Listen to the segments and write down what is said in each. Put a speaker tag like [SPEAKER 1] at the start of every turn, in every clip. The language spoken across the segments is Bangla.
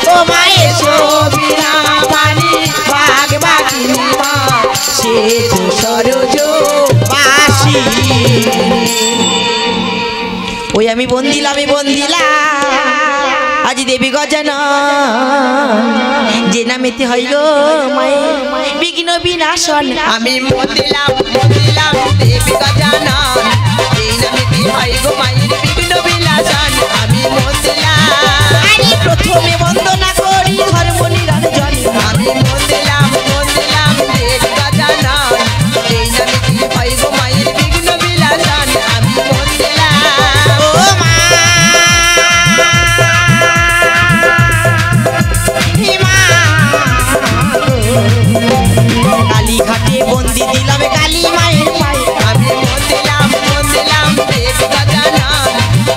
[SPEAKER 1] ও মায়ের ছবিরা পানি বাগ বাগি মা সে তো সরজ বাসি ওই আমি বন্দিলাম আজ দেবী গজানন যে নামেতে হইল মায়ে বিঘ্ন বিনাশন
[SPEAKER 2] আমি বন্দিলাম দেবী গজানন যে নামেতে হইল মায়ের বিঘ্ন বিনাশন আমি বন্দিলাম
[SPEAKER 1] আরে প্রথমে বন্দনা করি ধর্ম নিরঞ্জন
[SPEAKER 2] আমি বন্দিলাম দেবী গজানন যে নামেতে হইল মায়ের বিঘ্ন বিনাশন আমি বন্দিলাম
[SPEAKER 1] ও মা কালী ঘাটে বন্দি দিলাম কালী মায়ের পায়ে
[SPEAKER 2] আমি বন্দিলাম দেবী গজানন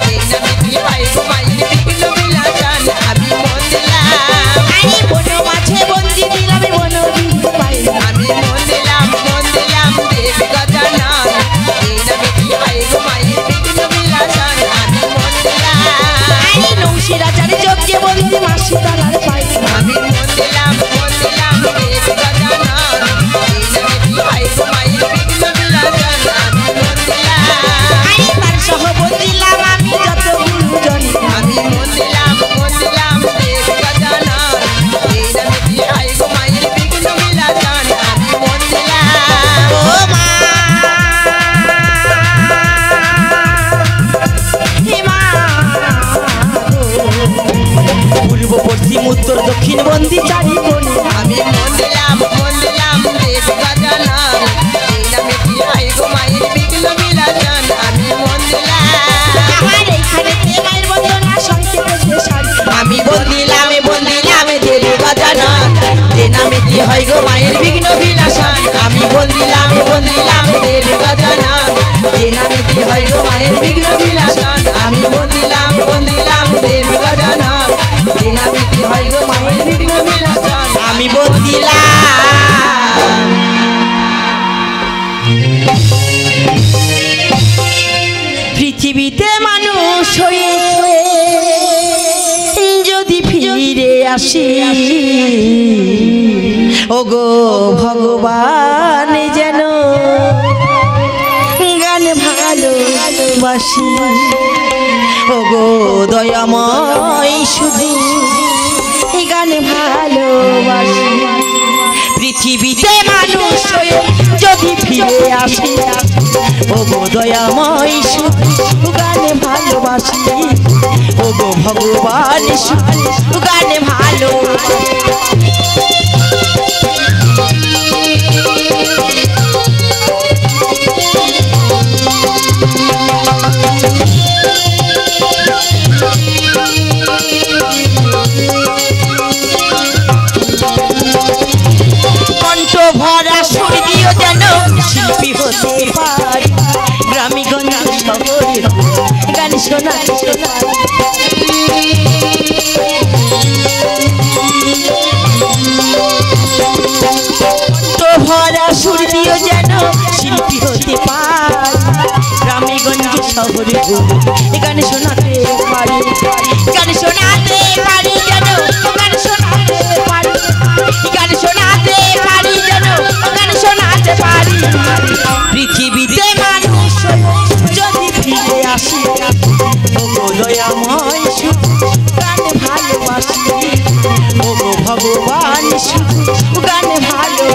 [SPEAKER 2] যে নামেতে হইল মায়ের বিঘ্ন বিনাশন আমি বন্দিলাম
[SPEAKER 1] আরে বন মাঝে বন্দি দিলাম বনবীর পায়ে
[SPEAKER 2] আমি বন্দিলাম দেবী গজানন যে নামেতে হইল মায়ের বিঘ্ন বিনাশন আমি বন্দিলাম
[SPEAKER 1] আরে নৌশি রাজার যজ্ঞে বন্দি মাসি তালার পায়ে
[SPEAKER 2] আমি বন্দিলাম দেবী গজানন যে নামেতে হইল মায়ের বিঘ্ন বিনাশন আমি বন্দিলাম
[SPEAKER 1] আরে তার সহ বন্দিলাম আমি যত গুরুজন
[SPEAKER 2] আমি বন্দিলাম দেবী গজানন যে নামেতে হইল মায়ের বিঘ্ন বিনাশন আমি বন্দিলাম
[SPEAKER 1] ও মা হে মা পূর্ব পশ্চিম উত্তর দক্ষিণ বন্দি চারি কোণে
[SPEAKER 2] আমি বন্দিলাম দেবী গজানন যে নামেতে হইল মায়ের বিঘ্ন বিনাশন আমি বন্দিলাম
[SPEAKER 1] আমার এইখানে মায়ের বন্দনা সংক্ষেপে শেষ হয়
[SPEAKER 2] আমি বন্দিলাম দেবী গজানন যে নামেতে হইল মায়ের বিঘ্ন বিনাশন আমি বন্দিলাম দেবী গজানন যে নামেতে হইল মায়ের বিঘ্ন বিনাশন আমি বন্দিলাম দেবী গজানন যে নামেতে হইল মায়ের বিঘ্ন বিনাশন
[SPEAKER 1] আমি বন্দিলাম পৃথিবীতে মানুষ হয়ে যদি ফিরে আসি ওগো ভগবান যেন গান ভালোবাসি ওগো দয়াময় শুধু গান ভালোবাসি পৃথিবীতে মানুষ হয়ে যদি ফিরে আসি ওগো দয়াময় শুধু গানে ভালোবাসি ওগো ভগবান শুধু গানে ভালো কণ্ঠ ভরা সুর দিও যেন শিল্পী হতে পারি গ্রামীগঞ্জ শহরে গান শোনা কণ্ঠ ভরা সুর দিও যেন শিল্পী হতে পারি গ্রামীগঞ্জ শহরে গান শোনাতে পারি গান শোনাতে পারি যেন গান শোনাতে পারি গান শোনাতে পারি যেন গান শোনাতে পারি পৃথিবীতে মানুষ যদি ফিরে আসি ওগো দয়াময় শুধু গান ভালোবাসি ওগো ভগবান শুধু গান ভালো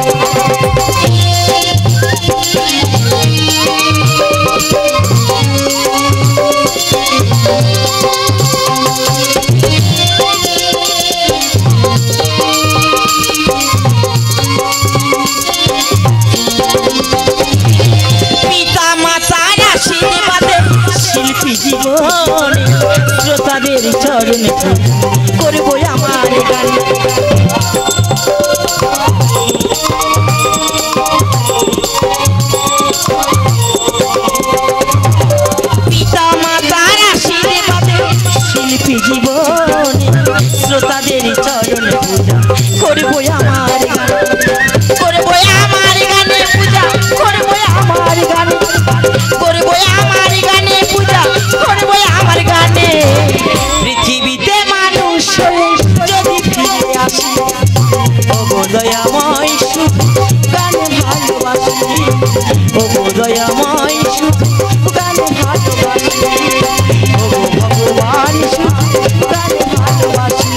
[SPEAKER 1] জীবনে শ্রোতাদের চরণে করবো আমার গান পিতা মাতার আশীর্বাদে শিল্পী জীবনে শ্রোতাদের চরণে পূজা করবো আমার গান করবো আমার গানে পূজা করবো আমার গানে করবো আমার গানে পূজা করবো আমার গানে পৃথিবীতে মানুষ যদি ও গো দয়াময় শুধু গানে ভালোবাসি ও গো ভগবান শুধু গানে ভালোবাসি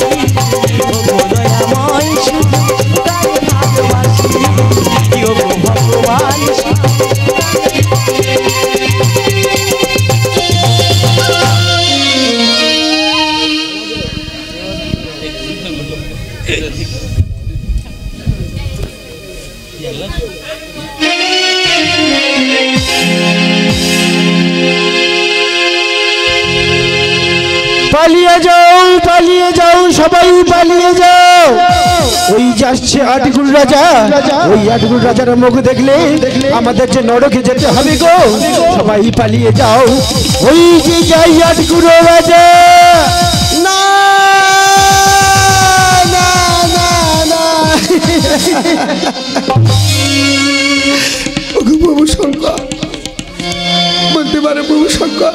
[SPEAKER 1] ও গো দয়াময় শুধু গানে ভালোবাসি ও গো ভগবান শুধু
[SPEAKER 3] পালিয়ে যাও সবাই পালিয়ে যাও। ওই যাচ্ছে আটগুল রাজা, ওই আটগুল রাজার মুখ দেখলে আমাদের যে নরকে যেতে হবে গো। সবাই পালিয়ে যাও, ওই যে যাই আটগুল রাজা। না না না না প্রভু শঙ্কর, বলতে পারে প্রভু শঙ্কর,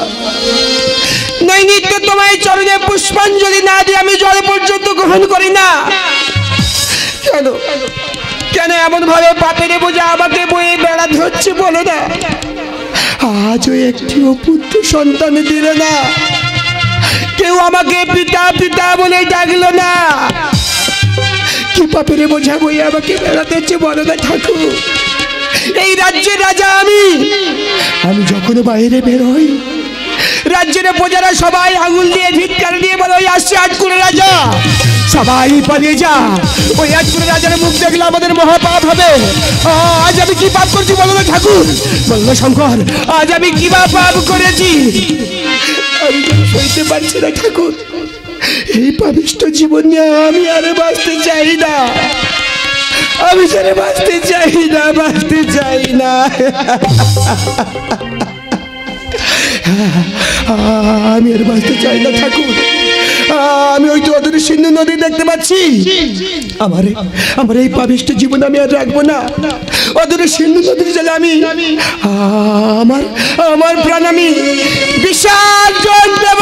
[SPEAKER 3] নৈনিত্য তোমায় চরণে পুষ্পাঞ্জলি না দিয়ে আমি জল পর্যন্ত গ্রহণ করি না। কেন কেন এমন ভাবে পাপের বোঝা আমাকে বয়ে বেড়াতে হচ্ছে বলো না? আজও একটিও পুত্র সন্তান দিলে না, কেউ আমাকে পিতা পিতা বলে ডাকলো না। কি পাপের বোঝা বয়ে আমাকে বেড়াতে হচ্ছে বলো না ঠাকুর? এই রাজ্যের রাজা আমি যখন বাইরে বেরোই, রাজ্যের প্রজারা সবাই আঙুল দিয়ে ধিক্কার দিয়ে বলে ওই আসছে আটকুড়ে রাজা, সবাই পালিয়ে যা। ওই আটকুড়ে রাজার মুখ দেখলে আমাদের মহাপাপ হবে। আজ আমি কি পাপ করছি বলো না ঠাকুর? বললো শঙ্কর, আজ আমি কি বা পাপ করেছি? আমি সইতে পারছি না ঠাকুর, এই পাপিষ্ঠ জীবন নিয়ে আমি আর বাঁচতে চাই না। আমি ছেড়ে বাঁচতে চাই না, বাঁচতে চাই না। আমি আর বাঁচতে চাই না ঠাকুর। আমি ওই তো অদূরে সিন্ধু নদী দেখতে পাচ্ছি। আমার এই পাপিষ্ঠ জীবন আমি আর রাখবো না। অদূরে সিন্ধু নদীর জলে আমি আমার প্রাণ আমি বিসর্জন দেব।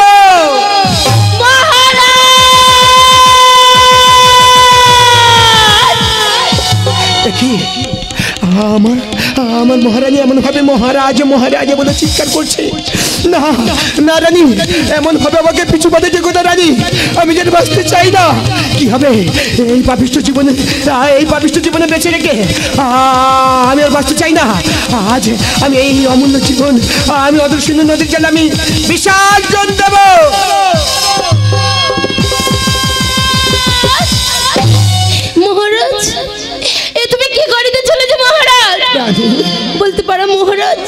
[SPEAKER 3] আমার মহারানী এমন ভাবে মহারাজ মহারাজ বলে চিৎকার করছে। না না রানী, এমন ভাবে আমাকে পিছু পাতে যে কোথা রানী, আমি যেন বাঁচতে চাই না। কি হবে এই পাপিষ্ঠ জীবনে বেঁচে রেখে? আমি আর বাঁচতে চাই না। আজ আমি এই অমূল্য জীবন আমি অদূর সিন্ধু নদীর জলে আমি বিসর্জন দেব।
[SPEAKER 4] মহারাজ, এ তুমি কি করিতে চলেছো মহারাজ? বলতে পারো মহারাজ,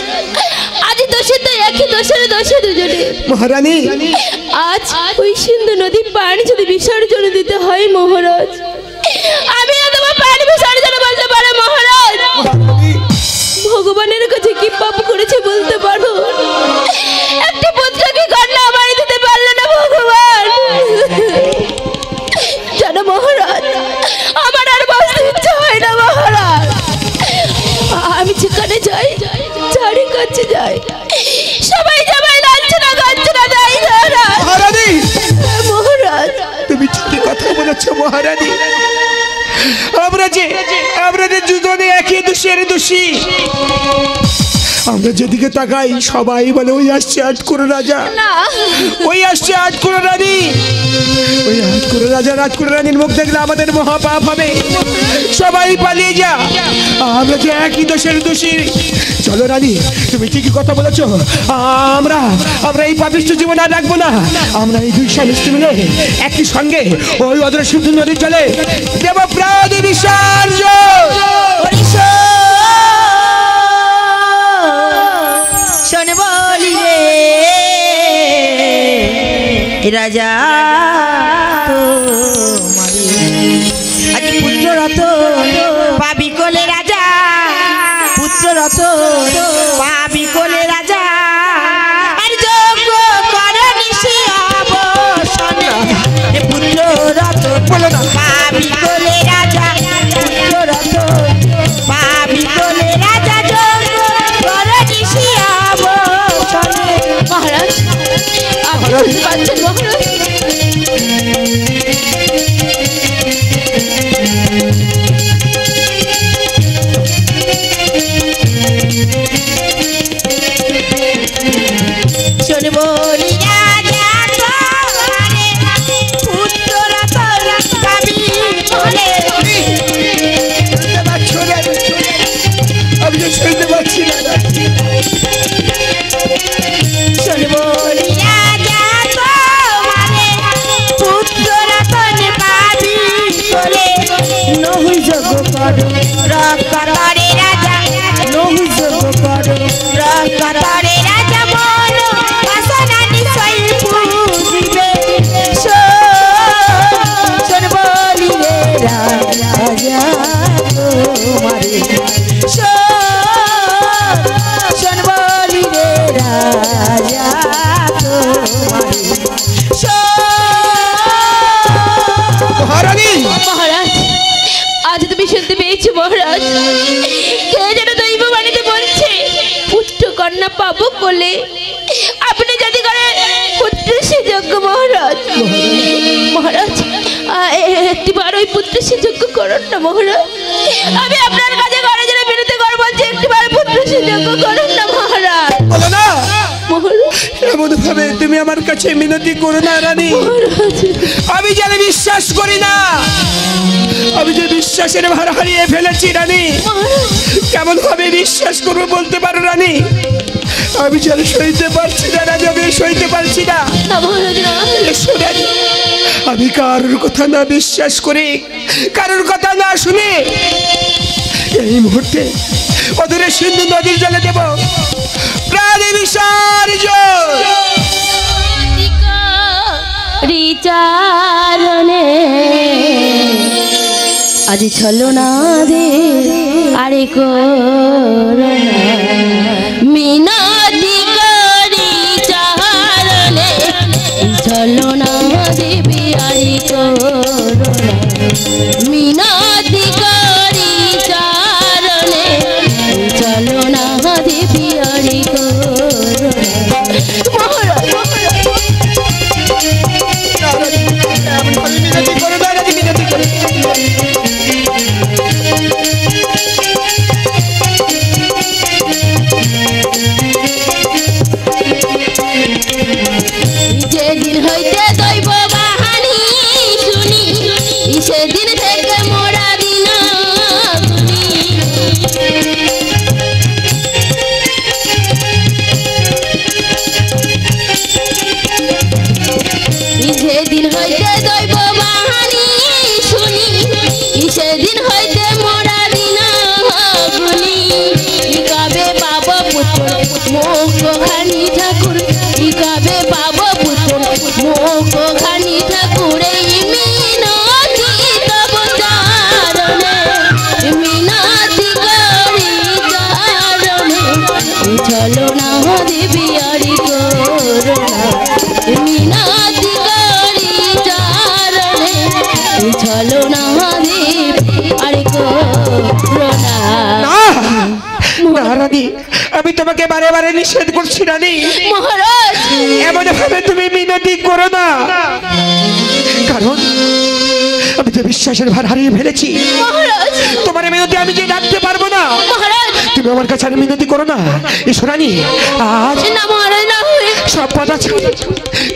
[SPEAKER 4] আজ দোষের তো একই, দোষের দোষে দুজনে।
[SPEAKER 3] মহারানী,
[SPEAKER 4] আজ ওই সিন্ধু নদী পানি যদি বিসর্জন দিতে হয় মহারাজ, আমি তোমার পানি বিসর্জন বলতে পারো মহারাজ? ভগবানের কাছে কি পাপ করেছে বলতে পারো? একটি পুত্রকে কন্যা আমায় দিতে পারলো না ভগবান। জানো মহারাজ, আমার আর বাঁচতে ইচ্ছা হয় না মহারাজ। আমি যেখানে যাই, চারি কাছে যাই, সবাই যাবাই লাঞ্ছনা কাঞ্চনা দেয় মহারাজ। মহারাজ,
[SPEAKER 3] তুমি ঠিকই কথা বলেছো মহারানী। আমরা যে দুজনে একই দোষী। আমরা যেদিকে তাকাই সবাই বলে ওই আসছে আটকুড়ে রাজা, ওই আসছে আটকুড়ে রানী। ওই আটকুড়ে রাজা আটকুড়ে রানীর মুখ দেখলে আমাদের মহাপাপ হবে। সবাই পালিয়ে যা, আমরা যে একই দোষের দোষী। চলো রানী, তুমি ঠিকই কথা বলেছো। আমরা এই পাপিষ্ঠ জীবন আর রাখবো না। আমরা এই দুই স্বামী স্ত্রী মিলে একই সঙ্গে ওই অদূরে সিন্ধু নদীর জলে দেব প্রাণ বিসর্জন।
[SPEAKER 1] শোনে বলি রে রাজা, আজ পুত্র রত পাবি কোলে রাজা, পুত্র রত পাবি কোলে রাজা। আর যোগ্য করে নিশি অবসন পুত্র রত পাবি কোলে রাজা, পুত্র রত পাবি কোলে রাজা। যোগ্য করে নিশি অবসন।
[SPEAKER 4] মহারাজ, আপনি পাচ্ছেন মহারাজ?
[SPEAKER 1] তরে রাজা মন বাসনা নিশ্চয় পুজিবে শোন বলি রে রাজা তোমারে শোন বলি রে রাজা তোমারে
[SPEAKER 3] মহারানী
[SPEAKER 4] মহারাজ আজ তুমি শুনতে পেয়েছো মহারাজ কে যেন দৈব বাণীতে বলছে পুত্র কন্যা পাবো বলে আপনি যদি করেন পুত্র সে যোগ্য মহারাজ মহারাজ একটিবার ওই পুত্র সে যোগ্য করুন না মহারাজ আমি আপনার কাছে ঘরে যেন বিনতি করে বলছি একটিবার পুত্র সে যোগ্য করুন না মহারাজ
[SPEAKER 3] বলো না
[SPEAKER 4] মহারাজ
[SPEAKER 3] এমন ভাবে তুমি আমার কাছে মিনতি করো না রানী
[SPEAKER 4] মহারাজ
[SPEAKER 3] আমি যেন বিশ্বাস করি না আমি যে বিশ্বাসের ভার হারিয়ে ফেলেছি রানী কেমন ভাবে বিশ্বাস করবো বলতে পারো রানী আমি যেন সইতে পারছি না রানী আমি সইতে পারছি না
[SPEAKER 4] না মহারাজ না
[SPEAKER 3] এসো রানী, আমি কারোর কথা না বিশ্বাস করি কারোর কথা না শুনে এই মুহূর্তে অদূরে সিন্ধু নদীর জলে দেব প্রাণী বিসর্জন
[SPEAKER 4] রিচারণে আজ ছলো না দে আরে করোনা মিনতি করি চারণে ছলো না দেবী আরে করোনা মিনতি করি চারণে চলো না দেবী আরে করোনা
[SPEAKER 3] মিনতি করো না রানী মিনতি করো
[SPEAKER 4] যেদিন হইতে দৈব বাহানি শুনি সেদিন থেকে মোরা দিন যেদিন হইতে দৈব বাহানি শুনি সেদিন হইতে মোরা দিন গুনি কবে পাব পুত্র মুখ খানি ঠাকুর কবে পাব পুত্র মুখ খানি ঠাকুর মিনতি তব চারণে মিনতি করি চারণে চলো না দেবী আরি করোনা মিনতি করি চারণে চলো না দেবী আরি করোনা
[SPEAKER 3] না রানী আমি তোমাকে বারে বারে নিষেধ করছি রানী
[SPEAKER 4] মহারাজ
[SPEAKER 3] এমন ভাবে তুমি মিনতি করো না কারণ আমি তো বিশ্বাসের ভার হারিয়ে ফেলেছি
[SPEAKER 4] মহারাজ
[SPEAKER 3] তোমার মিনতি আমি যে ডাকতে পারবো না
[SPEAKER 4] মহারাজ
[SPEAKER 3] তুমি আমার কাছে আর মিনতি করো না এসো রানী আজ
[SPEAKER 4] না মহারাজ না হয়ে
[SPEAKER 3] সব পথ আছে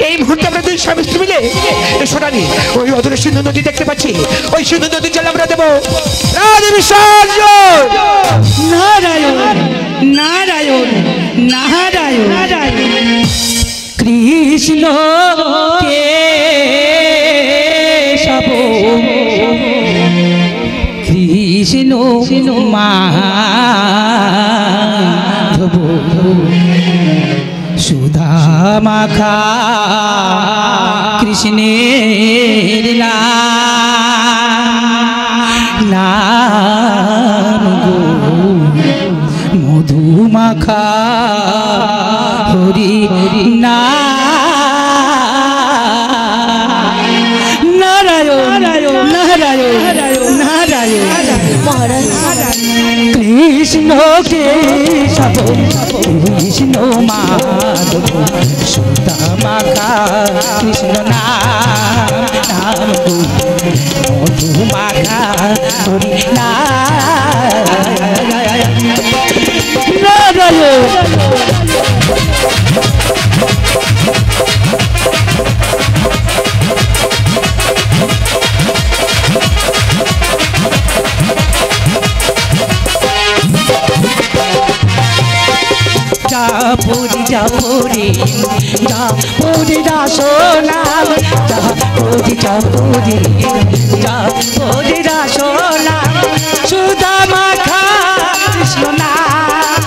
[SPEAKER 3] এই মুহূর্তে আমরা দুই স্বামী স্ত্রী মিলে এসো রানী ওই অদূরে সিন্ধু নদী দেখতে পাচ্ছি ওই সিন্ধু নদীর জল আমরা দেবো রানী বিসর্জন
[SPEAKER 2] নারায়ণ নারায়ণ নারায়ণ কৃষ্ণ কেশব কৃষ্ণ মাধব সুধা মাখা কৃষ্ণের নাম গো মধুমাখা হরি নারায়ণ নারায়ণ নারায়ণ
[SPEAKER 4] মহারাজ
[SPEAKER 2] কৃষ্ণ কেশব কৃষ্ণ মাধব সুতা মাখা কৃষ্ণ নাম মধু মাখা হরি নারায়ণ জাপুরি জাপুরি জাপুরি রাসনাম জাপুরি জাপুরি জাপুরি রাসনাম সুধা মাখা কৃষ্ণ নাম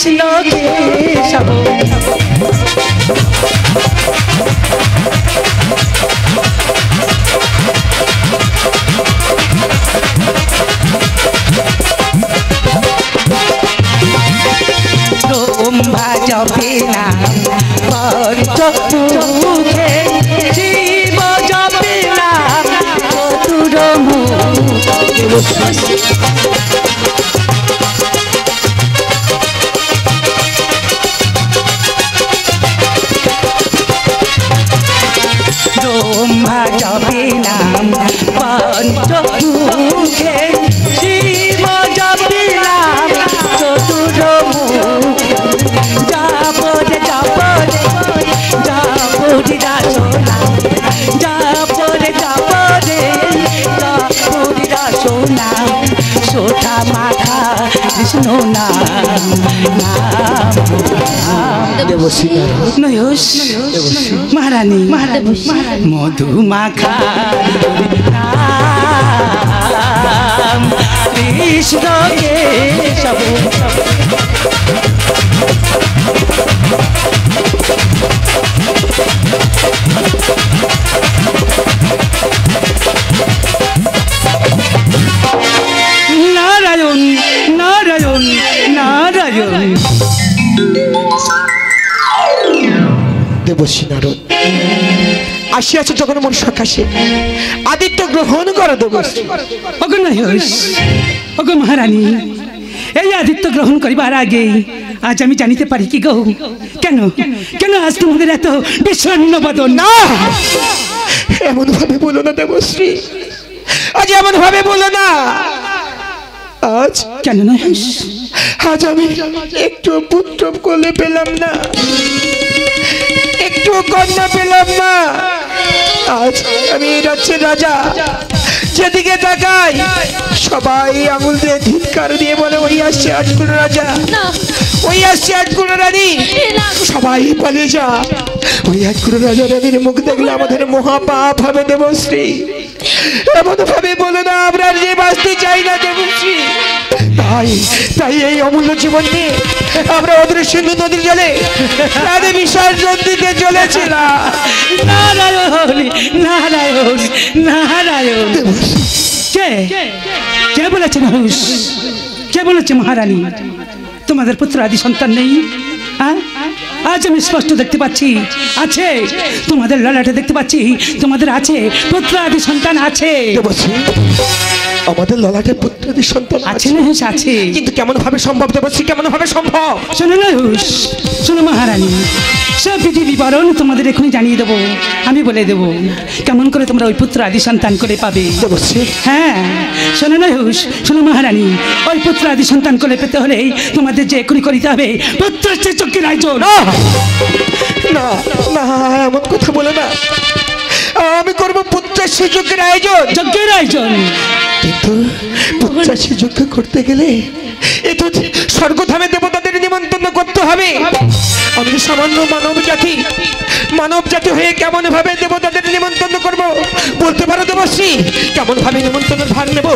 [SPEAKER 3] কৃষ্ণ কেশব ব্রহ্মা জপে নাম পঞ্চমুখে শিব জপে নাম চতুর্মুখে ব্রহ্মা জপে নাম পঞ্চমুখে শিব জপে নাম চতুর্মুখে যাপরে যাপরে যাপরে রাসনা যাপরে যাপরে যাপরে রাসনা সোঠা মাথা কৃষ্ণ নাম নয়স মহারানী মধু মাখা নাম কৃষ্ণ কেশব নারায়ণ নারায়ণ নারায়ণ
[SPEAKER 5] দেবশ্রী নারদ আসিয়াছে যখন মন সকাশে আদিত্য গ্রহণ করো দেবশ্রী।
[SPEAKER 3] ওগো নয়স ওগো মহারানী এই আদিত্য গ্রহণ করিবার আগে আজ আমি জানিতে পারি কি গো কেন কেন আজ তোমাদের এত বিষণ্ণ বদন?
[SPEAKER 5] না এমন ভাবে বলো না দেবশ্রী, আজ এমন ভাবে বলো না। আজ
[SPEAKER 3] কেন নয়স?
[SPEAKER 5] আজ আমি একটু পুত্র কোলে পেলাম না, একটু কন্যা পেলাম না। আজ আমি রাজ্যের রাজা, যেদিকে তাকাই সবাই আঙুল দিয়ে ধিক্কার দিয়ে বলে ওই আসছে আটকুনো রাজা, ওই আসছে আটকুনো রানী। সবাই পালিয়ে যা, ওই আটকুনো রাজা রানীর মুখ দেখলে আমাদের মহাপাপ হবে দেবশ্রী। এমন ভাবে বলো না, আমরা যে বাঁচতে চাই না দেবশ্রী। তাই তাই এই অমূল্য জীবন নিয়ে আমরা ওদের সিন্ধু নদীর জলে তাদের বিসর্জন দিতে চলেছিলাম।
[SPEAKER 3] নারায়ণ নারায়ণ নারায়ণ। কে কে বলেছে নয়স? কে বলেছে মহারানী তোমাদের পুত্র আদি সন্তান নেই? আজ আমি স্পষ্ট দেখতে পাচ্ছি আছে, তোমাদের ললাটে দেখতে পাচ্ছি তোমাদের আছে পুত্র আদি সন্তান আছে।
[SPEAKER 5] আমাদের ললাটে পুত্রাদি সন্তান
[SPEAKER 3] আছে নয়স আছে,
[SPEAKER 5] কিন্তু কেমন ভাবে সম্ভব দেবশ্রী, কেমন ভাবে সম্ভব?
[SPEAKER 3] শোনো নয়স, শোনো মহারানী, সব বিধি বিবরণ তোমাদের এখনই জানিয়ে দেবো। আমি বলে দেবো কেমন করে তোমরা ওই পুত্র আদি সন্তান করে পাবে
[SPEAKER 5] দেবশ্রী।
[SPEAKER 3] হ্যাঁ শোনো নয়স, শোনো মহারানী, ওই পুত্র আদি সন্তান করে পেতে হলে তোমাদের যে এখনই করিতে হবে পুত্র চক্রের আয়োজন।
[SPEAKER 5] না না এমন কথা বলে না, আমি করব পুত্রাশী যজ্ঞের আয়োজন।
[SPEAKER 3] যজ্ঞের আয়োজন
[SPEAKER 5] কিন্তু পুত্রাশী যজ্ঞ করতে গেলে এ তো স্বর্গধামে দেবতাদের নিমন্ত্রণ করতে হবে। আমি সামান্য মানব জাতি হয়ে কেমন ভাবে দেবতাদের নিমন্ত্রণ করব বলতে পারো দেবশ্রী? কেমন ভাবে নিমন্ত্রণের ভার নেব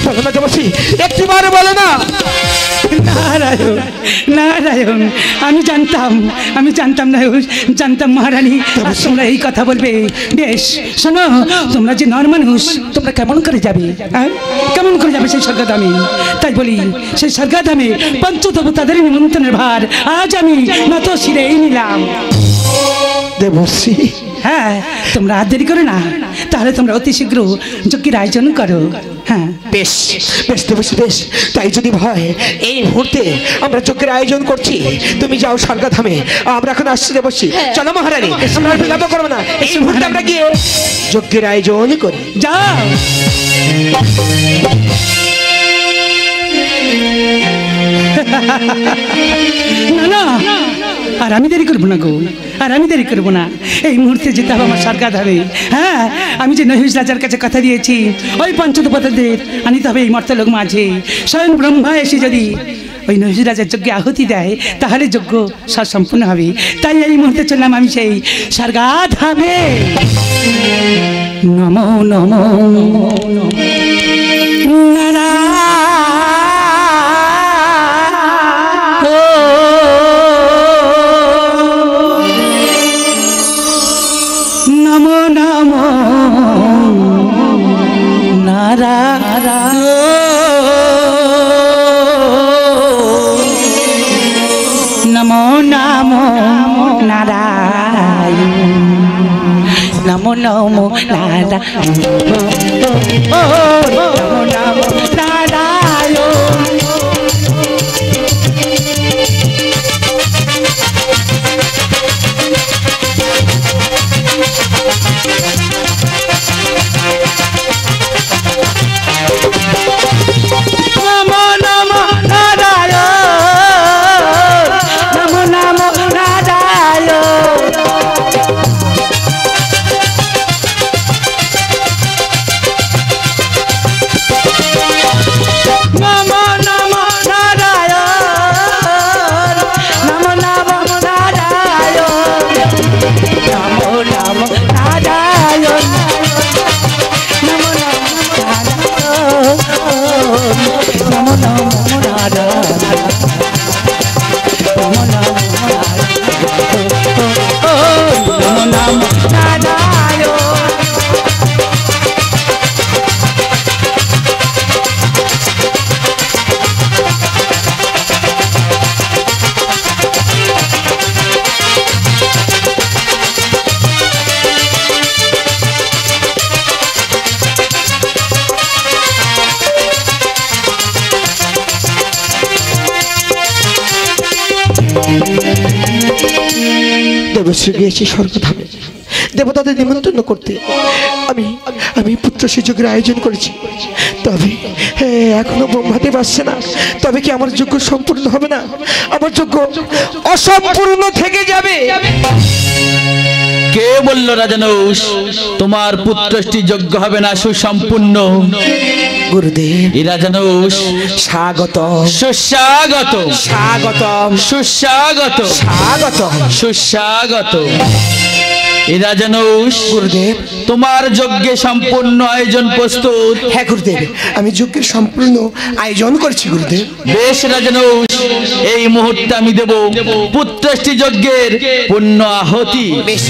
[SPEAKER 5] বলো না দেবশ্রী, একটিবার বলো না।
[SPEAKER 3] নারায়ণ নারায়ণ, আমি জানতাম না, জানতাম মহারানী তোমরা এই কথা বলবে। বেশ শোনো, তোমরা যে নর মানুষ তোমরা কেমন করে যাবে, কেমন করে যাবে সেই স্বর্গধামে? তাই বলি সেই স্বর্গধামে পঞ্চদেবতাদের নিমন্ত্রণের ভার আজ আমি নত শিরেই নিলাম।
[SPEAKER 5] দেবশ্রী
[SPEAKER 3] হ্যাঁ তোমরা আর দেরি করো না, তাহলে তোমরা অতি শীঘ্র যজ্ঞের আয়োজন করো। হ্যাঁ
[SPEAKER 5] বেশ বেশ দেবশ্রী বেশ, তাই যদি হয় এই মুহূর্তে আমরা যজ্ঞের আয়োজন করছি, তুমি যাও স্বর্গধামে, আমরা এখন আসছি দেবশ্রী। চলো মহারানী, আমরা আর বিলম্ব করবো না, এই মুহূর্তে আমরা গিয়ে যজ্ঞের আয়োজন করি।
[SPEAKER 3] যাও। না না, আর আমি দেরি করবো না গো, আর আমি দেরি করবো না। এই মুহূর্তে যেতে হবে আমার স্বর্গধামে। হ্যাঁ আমি যে নহিস রাজার কাছে কথা দিয়েছি ওই পঞ্চদেবতাদের আনিতে হবে এই মর্তলোক মাঝে। স্বয়ং ব্রহ্মা এসে যদি ওই নহিস রাজার যজ্ঞে আহুতি দেয় তাহলে যজ্ঞ সম্পূর্ণ হবে। তাই এই মুহূর্তে চললাম আমি সেই স্বর্গধামে। নমো নমো নারায়ণ।
[SPEAKER 1] নারায়ণ নমো নমো নারায়ণ নমো নমো নারায়ণ নমো নমো নারায়ণ নমো নমো নারায়ণ নমো নমো নারায়ণ নমো নমো নারায়ণ নমো নমো নারায়ণ নমো নমো নারায়ণ নমো নমো নারায়ণ নমো নমো নারায়ণ নমো নমো নারায়ণ নমো নমো নারায়ণ
[SPEAKER 3] দেবশ্রী গিয়েছি স্বর্গধামে দেবতাদের নিমন্ত্রণ করতে। আমি আমি পুত্র সুযোগের আয়োজন করেছি, তবে এখনো ব্রহ্মাদেব আসছে না। তবে কি আমার যজ্ঞ সম্পূর্ণ হবে না? আমার যজ্ঞ অসম্পূর্ণ থেকে যাবে।
[SPEAKER 6] কে বলল রাজানুষ তোমার পুত্রষ্টি যোগ্য হবে না, সুসম্পূর্ণ?
[SPEAKER 3] গুরুদেব
[SPEAKER 6] এই রাজানুষ
[SPEAKER 3] স্বাগত
[SPEAKER 6] সুস্বাগত
[SPEAKER 3] স্বাগত
[SPEAKER 6] সুস্বাগত
[SPEAKER 3] স্বাগত
[SPEAKER 6] সুস্বাগত। এই রাজানুষ
[SPEAKER 3] গুরুদেব
[SPEAKER 6] তোমার যজ্ঞে সম্পূর্ণ আয়োজন প্রস্তুত?
[SPEAKER 3] হ্যাঁ গুরুদেব, আমি যজ্ঞের সম্পূর্ণ আয়োজন করছি গুরুদেব।
[SPEAKER 6] বেশ রাজানুষ, এই মুহূর্তে আমি দেব পুত্রষ্টি যজ্ঞের পূর্ণ আহুতি।
[SPEAKER 3] বেশ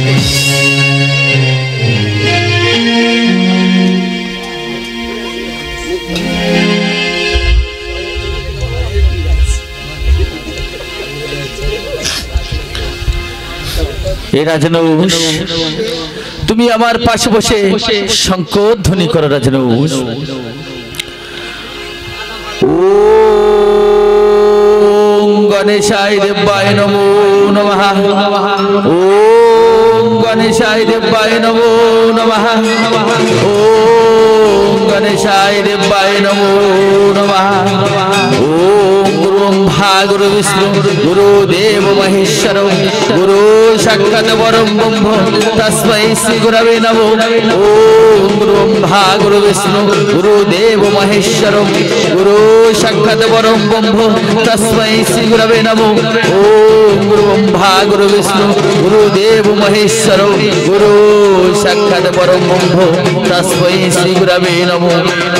[SPEAKER 6] এই রাজানুষ, তুমি আমার পাশে বসে শঙ্করধ্বনি করো রাজানুষ। ওম গণেশায় দেবায় নমো নমঃ। ওম গণেশায় দেবায় নমো নমঃ। ওম গণেশায় দেবায় নমো নমঃ। ওম গুরু ব্রহ্মা গুরু বিষ্ণু গুরুদেব মহেশ্বর গুরু সাক্ষাৎ পরম ব্রহ্ম তস্मै শ্রী গুরবে নমঃ। ওম গুরু ব্রহ্মা গুরু বিষ্ণু গুরুদেব মহেশ্বর গুরু সাক্ষাৎ পরম ব্রহ্ম তস্मै শ্রী গুরবে নমঃ। ওম গুরু ব্রহ্মা গুরু বিষ্ণু গুরুদেব মহেশ্বর গুরু সাক্ষাৎ পরম ব্রহ্ম তস্मै শ্রী গুরবে নমঃ।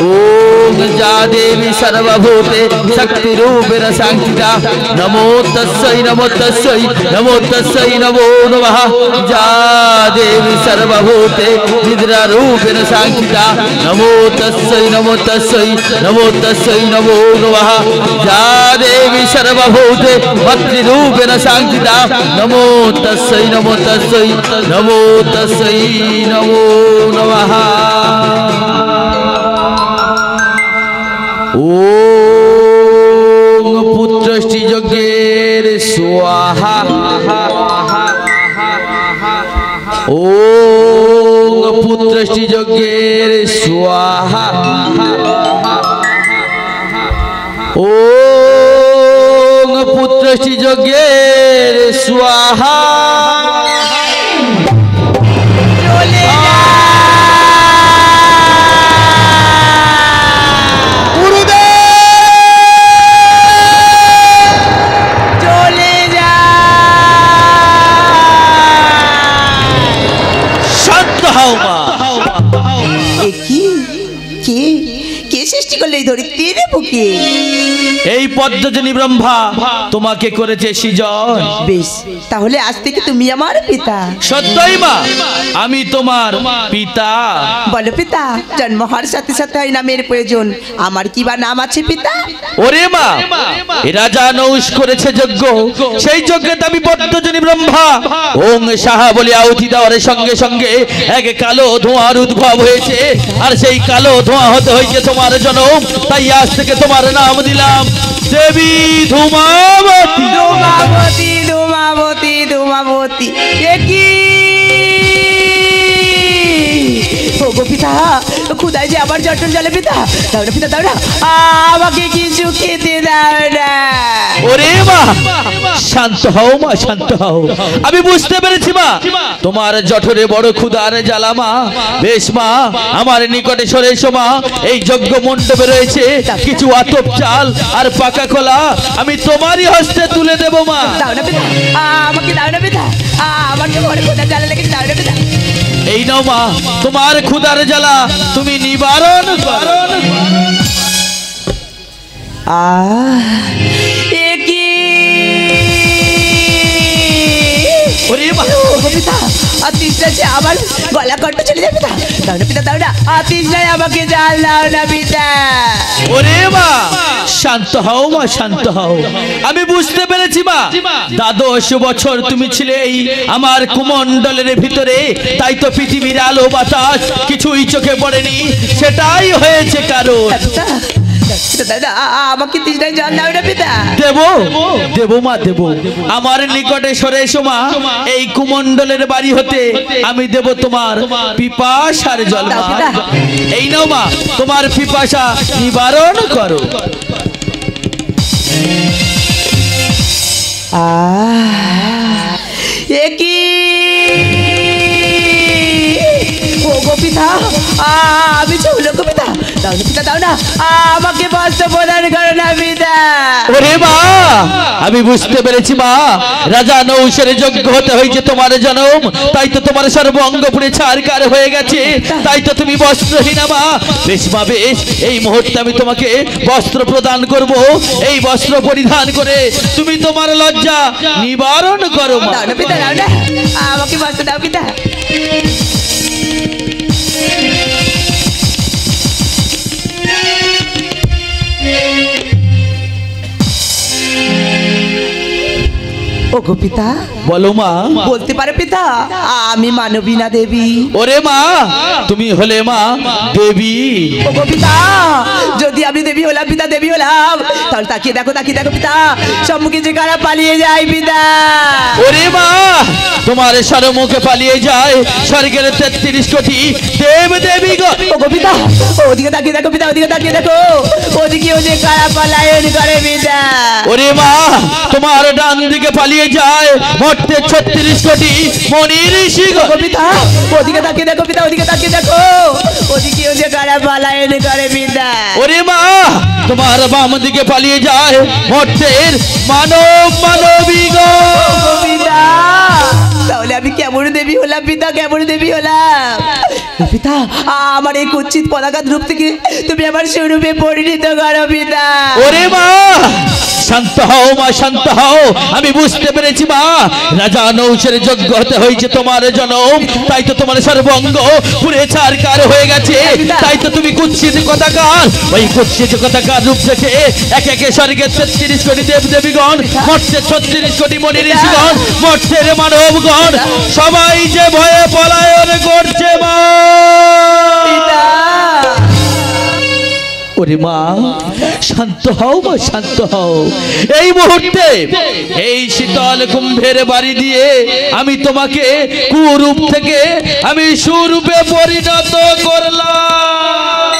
[SPEAKER 6] ওম যা দেবী সর্বভূতে শক্তি রূপেণ সংস্থিতা নমো তস্मै নমো তস্मै নমো তস্मै নমো নমঃ। যা দেবী সর্বভূতে নিদ্রা রূপেণ সংস্থিতা নমো তস্मै নমো তস্मै নমো তস্मै নমো নমঃ। যা দেবী সর্বভূতে ভক্তি রূপেণ সংস্থিতা নমো তস্मै নমো তস্मै নমো তস্मै নমো নমঃ। ওম পুত্রষ্টি যজ্ঞের স্বাহা। ওম পুত্রষ্টি যজ্ঞের স্বাহা। ওম পুত্রষ্টি যজ্ঞের স্বাহা।
[SPEAKER 2] সৃষ্টি করলে এই ধরিত্রীর বুকে?
[SPEAKER 6] এই পদ্মজনী ব্রহ্মা তোমাকে করেছে সৃজন।
[SPEAKER 2] বেশ, তাহলে আজ থেকে তুমি আমার পিতা।
[SPEAKER 6] সত্যই মা, আমি তোমার পিতা।
[SPEAKER 2] বলো পিতা, জন্ম হওয়ার সাথে সাথে হয় নামের প্রয়োজন, আমার কি বা নাম আছে পিতা?
[SPEAKER 6] ওরে মা, এ রাজা নৌশ করেছে যজ্ঞ, সেই যজ্ঞে আমি পদ্মজনী ব্রহ্মা ওং সাহা বলে আহুতি দেওয়ার সঙ্গে সঙ্গে এক কালো ধোঁয়ার উদ্ভব হয়েছে, আর সেই কালো ধোঁয়া হতে হয়েছে তোমার জনম। তাই আজ থেকে তোমার নাম দিলাম দেবী ধূমাবতী।
[SPEAKER 2] ধূমাবতী ধূমাবতী ধূমাবতী, এ কি ওগো পিতা, খুদাই যে আবার জটন জলে পিতা, দাও না পিতা, দাও না, আমাকে কিছু খেতে দাও না।
[SPEAKER 6] ওরে মা, শান্ত হও মা, শান্ত হও। আমি বুঝতে পেরেছি মা, তোমার জঠরে বড় ক্ষুধার জ্বালা মা। বেশ মা, আমার নিকটে সরে এসো মা। এই যজ্ঞ মণ্ডপে রয়েছে কিছু আতপ চাল আর পাকা কলা, আমি তোমারই হস্তে তুলে দেব মা।
[SPEAKER 2] দাও না পিতা, আমাকে দাও না পিতা, আমাকে বড় ক্ষুধা জ্বালা লেগেছে, দাও না পিতা।
[SPEAKER 6] এই নাও মা, তোমার ক্ষুধার জ্বালা তুমি নিবারণ করো।
[SPEAKER 2] এ কি
[SPEAKER 6] ওরে মা,
[SPEAKER 2] ওগো পিতা, তৃষ্ণাছে আমার গলা কণ্ঠ চলে যাবে পিতা, দাও না পিতা, দাও না, তৃষ্ণায় আমাকে জাল দাও না পিতা।
[SPEAKER 6] ওরে মা, শান্ত হও মা, শান্ত হও। আমি বুঝতে পেরেছি মা, দ্বাদশ বছর তুমি ছিলে এই আমার কুমণ্ডলের ভিতরে, তাই তো পৃথিবীর আলো বাতাস কিছুই চোখে পড়েনি, সেটাই হয়েছে কারণ।
[SPEAKER 2] আমাকে তৃষ্ণায় জল দাও না পিতা।
[SPEAKER 6] দেব দেব মা, দেব। আমার নিকটে সরে এসো মা, এই কুমণ্ডলের বাড়ি হতে আমি দেব তোমার পিপাসার জল মা। এই নাও মা, তোমার পিপাসা নিবারণ করো।
[SPEAKER 2] এ কি ওগো পিতা, আমি চলো গো পিতা, দাও না পিতা, দাও না, আমাকে বস্ত্র প্রদান করো না পিতা।
[SPEAKER 6] ওরে মা, আমি বুঝতে পেরেছি মা, রাজা নৌশের যোগ্য হতে হয়েছে তোমার জনম, তাই তো তোমার সর্ব অঙ্গ পুড়ে ছারকার হয়ে গেছে, তাই তো তুমি বস্ত্রহীনা মা। বেশ মা, বেশ, এই মুহূর্তে আমি তোমাকে বস্ত্র প্রদান করব। এই বস্ত্র পরিধান করে তুমি তোমার লজ্জা নিবারণ করো মা।
[SPEAKER 2] দাও না পিতা, দাও না, আমাকে বস্ত্র দাও পিতা। ওগো পিতা,
[SPEAKER 6] বলো মা।
[SPEAKER 2] বলতে পারো পিতা, আমি মানবী না দেবী?
[SPEAKER 6] ওরে মা, তুমি হলে মা দেবী।
[SPEAKER 2] ওগো পিতা, যদি আমি দেবী হলাম পিতা, দেবী হলাম, তাহলে তাকিয়ে দেখো, তাকিয়ে দেখো পিতা, সম্মুখে যে কারা পালিয়ে যায় পিতা।
[SPEAKER 6] ওরে মা, তোমার সরমুখে পালিয়ে যায় স্বর্গের 33 কোটি দেব দেবী গো।
[SPEAKER 2] ওগো পিতা, ওদিকে তাকিয়ে দেখো পিতা, ওদিকে তাকিয়ে দেখো, ওদিকে যে কারা পলায়ন করে পিতা।
[SPEAKER 6] ওরে মা, তোমার ডান দিকে পালিয়ে যায় মরতে 36 কোটি মনি ঋষি গো।
[SPEAKER 2] ওগো পিতা, ওদিকে তাকিয়ে দেখো পিতা, ওদিকে তাকিয়ে দেখো, ওদিকে যে কারা পলায়ন করে পিতা।
[SPEAKER 6] ওরে মা, তোমার বাম দিকে পালিয়ে যায় মর্তের মানব মানবী গো।
[SPEAKER 2] ওগো পিতা, তাহলে আমি কেমন দেবী হলাম পিতা, কেমন দেবী হলাম পিতা? আমার এই কুচ্ছিত পদাঘাত রূপ থেকে তুমি আমার স্বরূপে পরিণত করো পিতা।
[SPEAKER 6] ওরে মা, শান্ত হও মা, শান্ত হও। আমি বুঝতে পেরেছি মা, রাজা নৌশের যোগ্য হতে হয়েছে তোমার জনম, তাই তো তোমার সর্বঙ্গ পুরে ছারকার হয়ে গেছে, তাই তো তুমি কুৎসিত কথাকার, ওই কুৎসিত কথাকার রূপ দেখে একে একে স্বর্গের 33 কোটি দেব দেবীগণ, মর্তের 36 কোটি মনি ঋষিগণ, মর্তের মানবগণ সবাই যে ভয়ে পলায়ন করছে মা। ওরে মা, শান্ত হও মা, শান্ত হও। এই মুহূর্তে এই শীতল কুম্ভের বাড়ি দিয়ে আমি তোমাকে কুরূপ থেকে আমি সুরূপে পরিণত করলাম।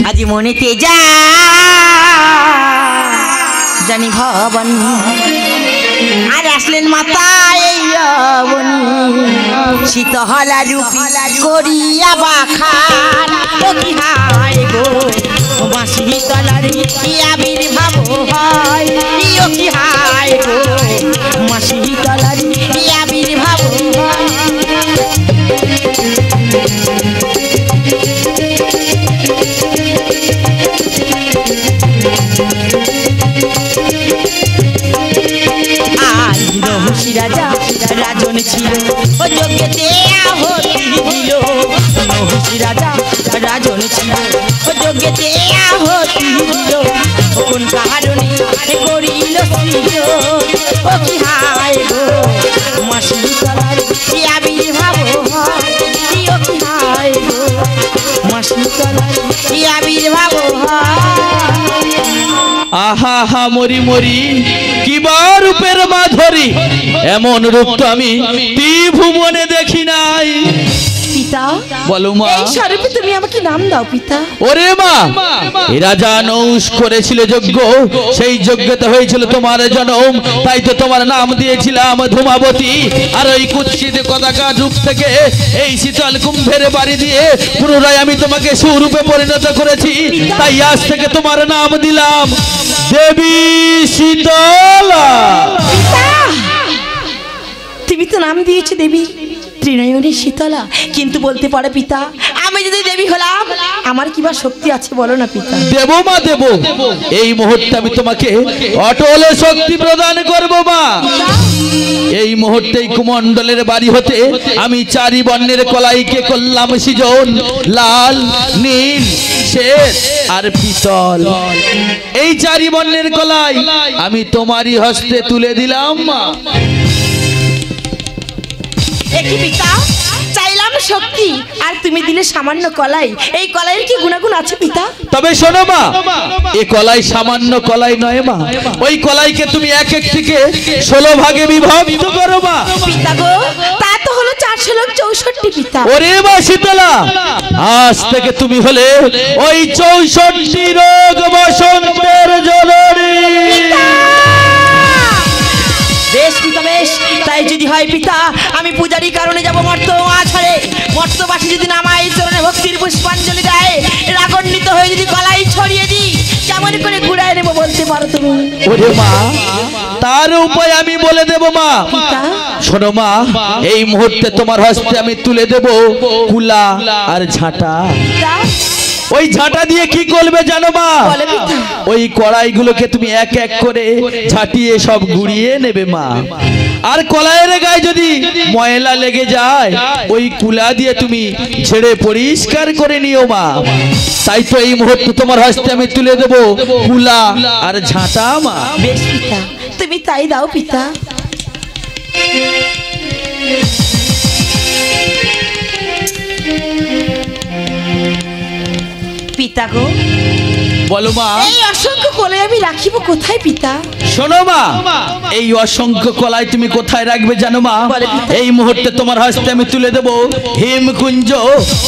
[SPEAKER 1] আজি মনেতে যা জানি ভবন, আর আসলেন মাতা এই অবনী, শীতহলা রূপী করিয়া বাখান, ও কি হায় গো মা শীতলার আবির্ভাব হয়, ও কি হায় গো মা শীতলার আবির্ভাব হয়। মহাজন ছিল যোগ্যে দেয়া হতিল কোন কারণে করিল সৃজন ও কি হায় গো মাসি তলার আবির্ভাব হয় ও কি হায় গো মাসি তলার আবির্ভাব হয়
[SPEAKER 6] আহা হা মরি মরি কিবা রূপের মাধুরী এমন রূপ তো আমি ত্রিভুবনে দেখি নাই
[SPEAKER 1] পিতা
[SPEAKER 6] বলো মা
[SPEAKER 1] এই স্বরূপে তুমি আমাকে নাম দাও পিতা
[SPEAKER 6] ওরে মা এ রাজা নৌষ করেছিল যজ্ঞ সেই যজ্ঞতে হয়েছিল তোমার জন্ম তাই তো তোমার নাম দিয়েছিলাম ধূমাবতী আর ওই কুৎসিত কদাকার রূপ থেকে এই শীতল কুম্ভের বাড়ি দিয়ে পুনরায় আমি তোমাকে সুরূপে পরিণত করেছি তাই আজ থেকে তোমার নাম দিলাম দেবী শীতলা
[SPEAKER 1] তুমি তো নাম দিয়েছো দেবী ত্রিনয়নী শীতলা কিন্তু বলতে পারো পিতা আমি যদি দেবী হলাম আমার কি বা শক্তি আছে বলো না পিতা
[SPEAKER 6] দেব মা দেব এই মুহূর্তে আমি তোমাকে অটল শক্তি প্রদান করব মা এই মুহূর্তেই কুমণ্ডলের বাড়ি হতে আমি চারি বর্ণের কলাইকে করলাম সৃজন লাল নীল শ্বেত আর পিতল এই চারি বর্ণের কলাই আমি তোমারই হস্তে তুলে দিলাম মা
[SPEAKER 1] একই পিতা চাইলাম শক্তি আর তুমি দিলে সামান্য কলাই এই কলাইয়ের কি গুণাগুণ আছে পিতা
[SPEAKER 6] তবে শোনো মা এই কলাই সামান্য কলাই নয় মা ওই কলাইকে তুমি এক এক থেকে 16 ভাগে বিভক্ত করো মা
[SPEAKER 1] পিতা গো তা তো হলো 464 পিতা
[SPEAKER 6] ওরে মা শীতলা আজ থেকে তুমি হলে ওই 64 রোগ বসন্তের জননী
[SPEAKER 1] বেশ পিতা বেশ তাই যদি হয় পিতা আমি পূজারি কারণে যাব মর্ত মাঝারে মর্তবাসী যদি নামাই চরণে ভক্তির পুষ্পাঞ্জলি দেয় রাগান্বিত হয়ে যদি কলাই ছড়িয়ে দিই কেমন করে ঘুরায় নেবো বলতে পারো তুমি
[SPEAKER 6] ওরে মা তার উপায় আমি বলে দেব মা শোনো মা এই মুহূর্তে তোমার হস্তে আমি তুলে দেব কুলা আর ঝাঁটা ওই ঝাঁটা দিয়ে কি করবে জানো মা ওই কড়াইগুলোকে তুমি এক এক করে ঝাঁটিয়ে সব গুড়িয়ে নেবে মা আর কলাইয়ের গায়ে যদি ময়লা লেগে যায় ওই কুলা দিয়ে তুমি ছেড়ে পরিষ্কার করে নিও মা তাই তো এই মুহূর্তে তোমার হস্তে আমি তুলে দেব কুলা আর ঝাঁটা মা
[SPEAKER 1] বেশ পিতা তুমি তাই দাও পিতা পিতা গো
[SPEAKER 6] বলো মা
[SPEAKER 1] এই অসংখ্য কলাই আমি রাখিব কোথায় পিতা
[SPEAKER 6] শোনো মা এই অসংখ্য কলাই তুমি কোথায় রাখবে জানো মা এই মুহূর্তে তোমার হস্তে আমি তুলে দেব হিমকুঞ্জ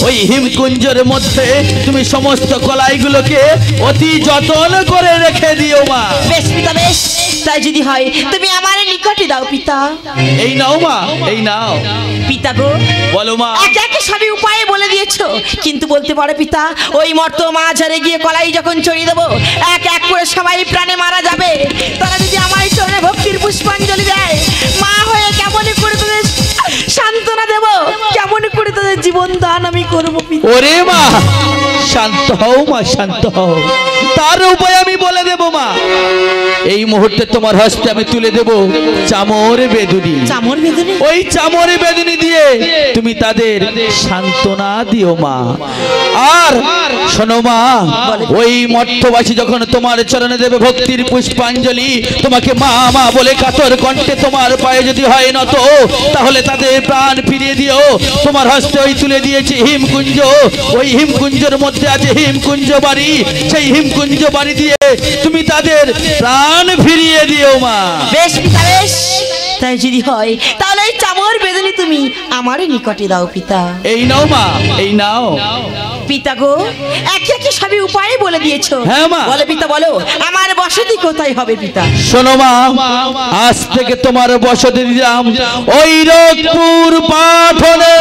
[SPEAKER 6] ওই হিমকুঞ্জের মধ্যে তুমি সমস্ত কলাইগুলোকে অতি যত্ন করে রেখে দিও মা
[SPEAKER 1] বেশ পিতা বেশ তাই যদি হয় তুমি আমার নিকটে দাও পিতা
[SPEAKER 6] এই নাও মা এই নাও
[SPEAKER 1] পিতা গো
[SPEAKER 6] বলো মা
[SPEAKER 1] এক এক সবই উপায়ে বলে দিয়েছো কিন্তু বলতে পারো পিতা ওই মর্ত মাঝারে গিয়ে কলাই যখন ছড়িয়ে দেবো এক এক করে সবাই প্রাণে মারা যাবে তারা যদি আমার চরণে ভক্তির পুষ্পাঞ্জলি দেয় মা হয়ে কেমন করে তাদের সান্ত্বনা দেব কেমন করে তাদের জীবন দান আমি করবো পিতা
[SPEAKER 6] ওরে মা শান্ত হও মা শান্ত হও তার উপায় আমি বলে দেব মা এই মুহূর্তে তোমার হস্তে আমি তুলে দেব চামর বেদুনি
[SPEAKER 1] চামর বেদুনি
[SPEAKER 6] ওই চামর বেদুনি দিয়ে তুমি তাদের সান্ত্বনা দিও মা আর শোনো মা ওই মঠবাসী যখন তোমার চরণে দেবে ভক্তির পুষ্পাঞ্জলি তোমাকে মা মা বলে কাতর কণ্ঠে তোমার পায়ে যদি হয় না তো তাহলে তাদের প্রাণ ফিরিয়ে দিও তোমার হস্তে ওই তুলে দিয়েছি হিমকুঞ্জ ওই হিমকুঞ্জের মধ্যে আছে হিমকুঞ্জ বাড়ি সেই হিমকুঞ্জ বাড়ি দিয়ে তুমি তাদের প্রাণ ফিরিয়ে দিও মা
[SPEAKER 1] বেশ পিতা বেশ তাই যদি হয় তাহলে এই চামর বেদুনি তুমি আমার নিকটে দাও পিতা
[SPEAKER 6] এই নাও মা এই নাও
[SPEAKER 1] পিতা গো একে একে সবই উপায় বলে দিয়েছো
[SPEAKER 6] হ্যাঁ মা
[SPEAKER 1] বলে পিতা বলো আমার বসতি কোথায় হবে পিতা
[SPEAKER 6] শোনো মা আজ থেকে তোমার বসতি দিলাম ওই রোগপুর পাঠনে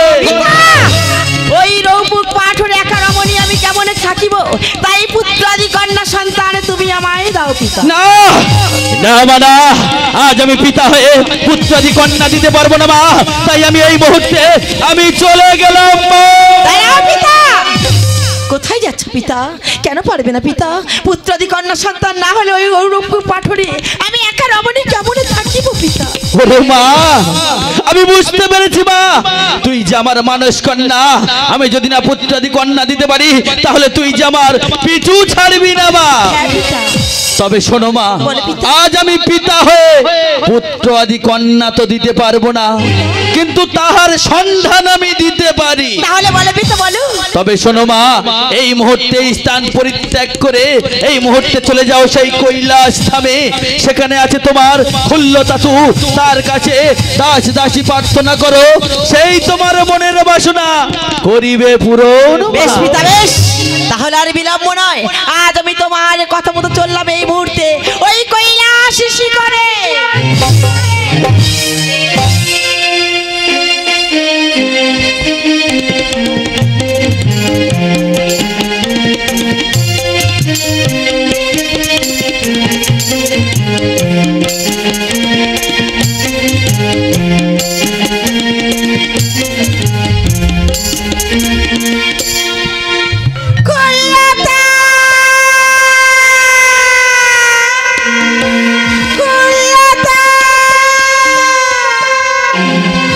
[SPEAKER 1] ওই রৌপুর পাঠনে একা রমণী আমি কেমন থাকিব তাই পুত্রাদি কন্যা সন্তান তুমি আমায় দাও পিতা
[SPEAKER 6] না না মা না আজ আমি পিতা হয়ে পুত্রাদি কন্যা দিতে পারবো না মা তাই আমি এই মুহূর্তে আমি চলে গেলাম মা
[SPEAKER 1] দাঁড়াও পিতা কোথায় যাচ্ছ পিতা কেন পারবে না পিতা পুত্রাদি কন্যা সন্তান না হলে ওই রৌপুর পাঠনে আমি একা রমণী কেমন থাকবো থাকিব পিতা।
[SPEAKER 6] ওরে মা, আমি বুঝতে পেরেছি মা, তুই যে আমার মানস কন্যা, আমি যদি না পুত্রাদি কন্যা দিতে পারি তাহলে তুই যে আমার পিছু ছাড়বি না মা।
[SPEAKER 1] হ্যাঁ পিতা।
[SPEAKER 6] তবে শোনো মা,
[SPEAKER 1] বলো পিতা।
[SPEAKER 6] আজ আমি পিতা হয়ে পুত্র আদি কন্যা তো দিতে পারবো না, কিন্তু তাহার সন্ধান আমি দিতে পারি।
[SPEAKER 1] তাহলে বলো পিতা, বলো।
[SPEAKER 6] তবে শোনো মা, এই মুহূর্তে এই স্থান পরিত্যাগ করে এই মুহূর্তে চলে যাও সেই কৈলাস ধামে। সেখানে আছে তোমার খুল্লতাতু, তার কাছে দাস দাসী প্রার্থনা করো, সেই তোমার মনের বাসনা করিবে পূরণ।
[SPEAKER 1] বেশ পিতা, বেশ। তাহলে আর বিলম্ব নয়, আজ আমি তোমার কথা মতো চললাম এই মুহূর্তে ওই কৈলাস শিখরে।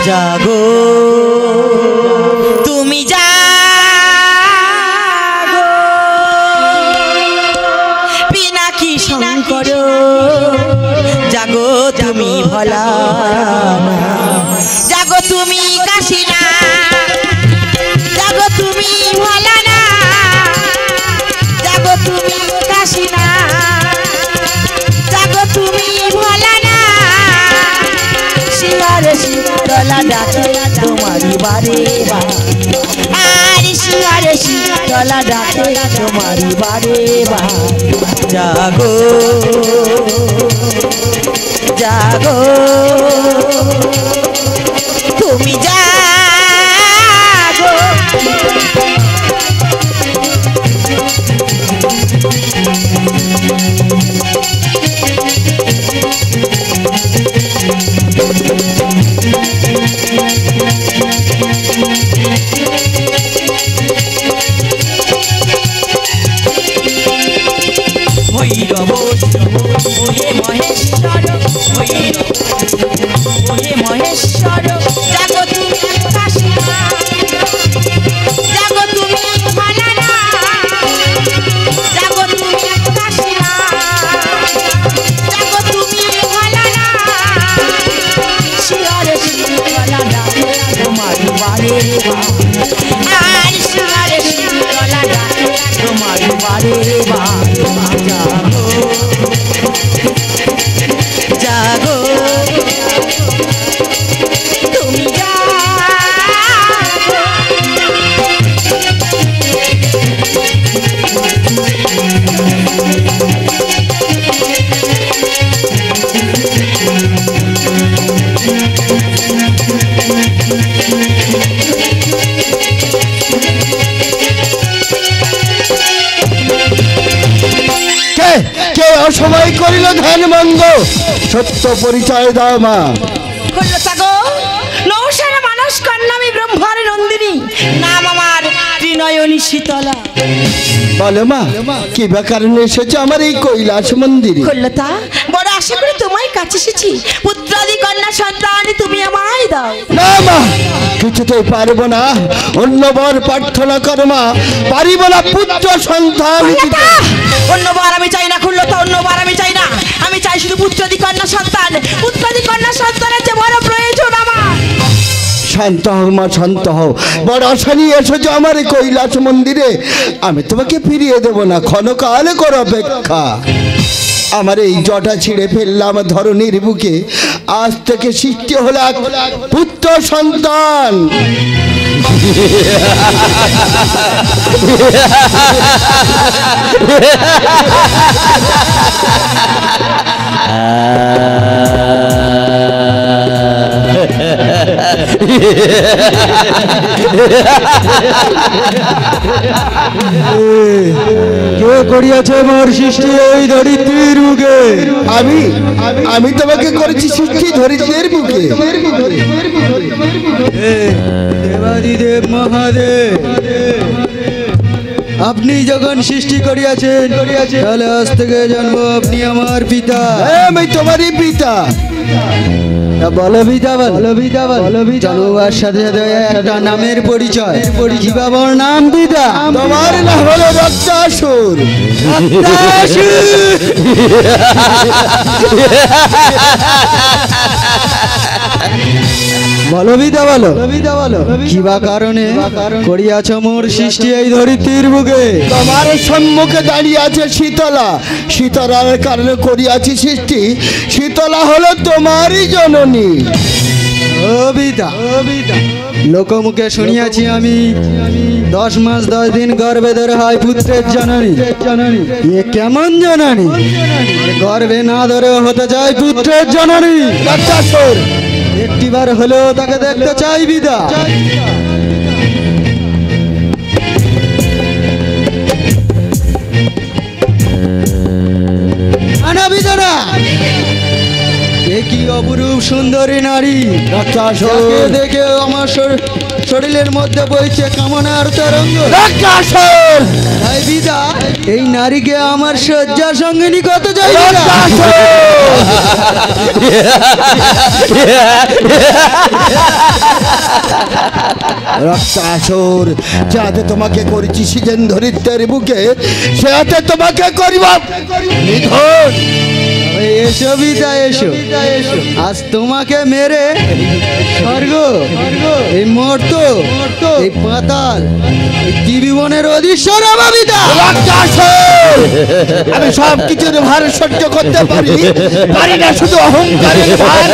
[SPEAKER 1] জাগো তুমি, জাগো পিনাকি শঙ্কর, জাগো তুমি ভোলা, জাগো তুমি কাশিনা, জাগো তুমি ভোলা না, জাগো তুমি কাশিনা, জাগো তুমি ভোলা না। শিয়ারে শীতলা ডাকে তোমারি বারে বারে, আর শিয়ারে শীতলা ডাকে তোমারি বারে বারে। জাগো জাগো তুমি, জাগো। ভৈরব ওহে মহেশ্বর, ভৈরব ওহে মহেশ্বর, জাগো তুমি কাশিনা, জাগো তুমি ভালানা, জাগো তুমি কাশিনা, জাগো তুমি ভালানা। শিয়ারে শীতলা ডাকে তোমারি বারে বারে, আর শিয়ারে শীতলা ডাকে তোমারি বারে বারে। জাগো তুমি, জাগো।
[SPEAKER 3] কে অসময় করিল ধ্যান মন্দ, সত্য পরিচয় দাও মা।
[SPEAKER 1] খুল্লতা নৌসের মানস কন্যা, আমি ব্রহ্মার নন্দিনী, নাম আমার ত্রিনয়নী শীতলা।
[SPEAKER 3] বলো মা, কি বা কারণে এসেছো আমার এই কৈলাস মন্দিরে?
[SPEAKER 1] খুল্লতা, বড় আশা করে তোমায় কাছে এসেছি, পুত্রাদি কন্যা সন্তান তুমি আমায় দাও।
[SPEAKER 3] না মা, কিছুতেই পারবো না, অন্য বর প্রার্থনা করো মা, পারিব না পুত্র সন্তান।
[SPEAKER 1] অন্যবার আমি চাই না খুল্লতা, অন্যবার আমি চাই না, আমি চাই শুধু পুত্রাদি কন্যা সন্তান। পুত্রাদি কন্যা সন্তানের যে বড় প্রয়োজন আমার।
[SPEAKER 3] শান্ত হও মা, শান্ত হও। বড় আশা নিয়ে এসেছো আমার এই কৈলাস মন্দিরে, আমি তোমাকে ফিরিয়ে দেবো না, ক্ষণকাল করো অপেক্ষা। আমার এই জটা ছিঁড়ে ফেললাম ধরনীর বুকে, আজ থেকে সৃষ্টি হলো এক পুত্র সন্তান।
[SPEAKER 5] কে করিয়াছে মোর সৃষ্টি এই ধরিত্রীর বুকে?
[SPEAKER 3] আমি তোমাকে করেছি সৃষ্টি ধরিত্রীর বুকে।
[SPEAKER 5] দেবাদিদেব মহাদেব, আপনি যখন সৃষ্টি করিয়াছেন তাহলে আজ থেকে জানবো আপনি আমার পিতা।
[SPEAKER 3] আমি তোমারই পিতা।
[SPEAKER 7] বলো বিদা বলো জনবার সাথে সাথে একটা নামের পরিচয় কি বাবার নাম বিদা?
[SPEAKER 3] তোমার নাম হলো রক্তাসুর।
[SPEAKER 7] বলো বিদা বলো কিবা কারণে করিয়াছ মোর সৃষ্টি এই ধরিত্রীর বুকে?
[SPEAKER 3] তোমার সম্মুখে দাঁড়িয়ে আছে শীতলা। শীতলার কারণে করিয়াছি সৃষ্টি। শীতলা হলো তোমারই জননী।
[SPEAKER 7] ও বিদা লোকমুখে শুনিয়াছি আমি 10 মাস 10 দিন গর্ভে ধরে হয় পুত্রের জননী। এ কেমন জননী? গর্ভে না ধরে হতে চাই পুত্রের জননী। একটিবার হলেও তাকে দেখতে চাই বিদা। বিদানা কি অপরূপ সুন্দরী নারী, যাকে দেখে আমার শরীরের মধ্যে বইছে কামনার তরঙ্গ। তাই বিদা এই নারীকে আমার শয্যার সঙ্গে নিকট চাই।
[SPEAKER 3] রক্তাসুর, যাতে তোমাকে করেছি সিজন ধরিত্রের বুকে, সে হাতে তোমাকে করিব নিধন।
[SPEAKER 7] এসো বিদা এসো, আজ তোমাকে মেরে স্বর্গ এই মর্ত এই পাতাল এই ত্রিভুবনের অধীশ্বর আমার বিদা।
[SPEAKER 3] আমি সব কিছুর ভার সহ্য করতে পারি না, শুধু অহংকারের ভার।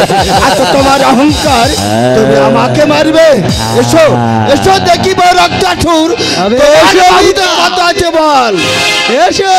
[SPEAKER 3] আচ্ছা তোমার অহংকার, তুমি আমাকে মারবে? এসো এসো দেখিব রক্তাসুর, কত আছে বল।
[SPEAKER 7] এসো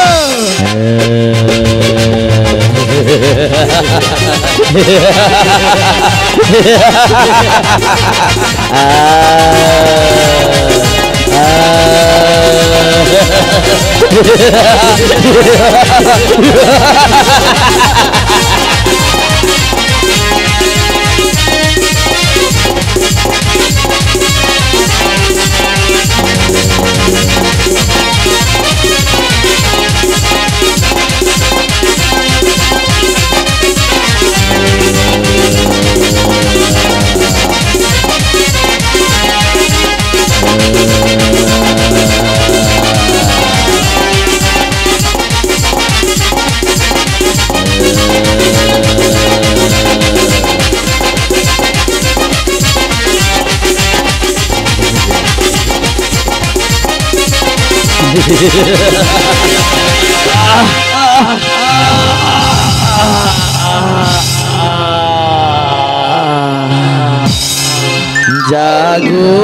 [SPEAKER 6] জাগো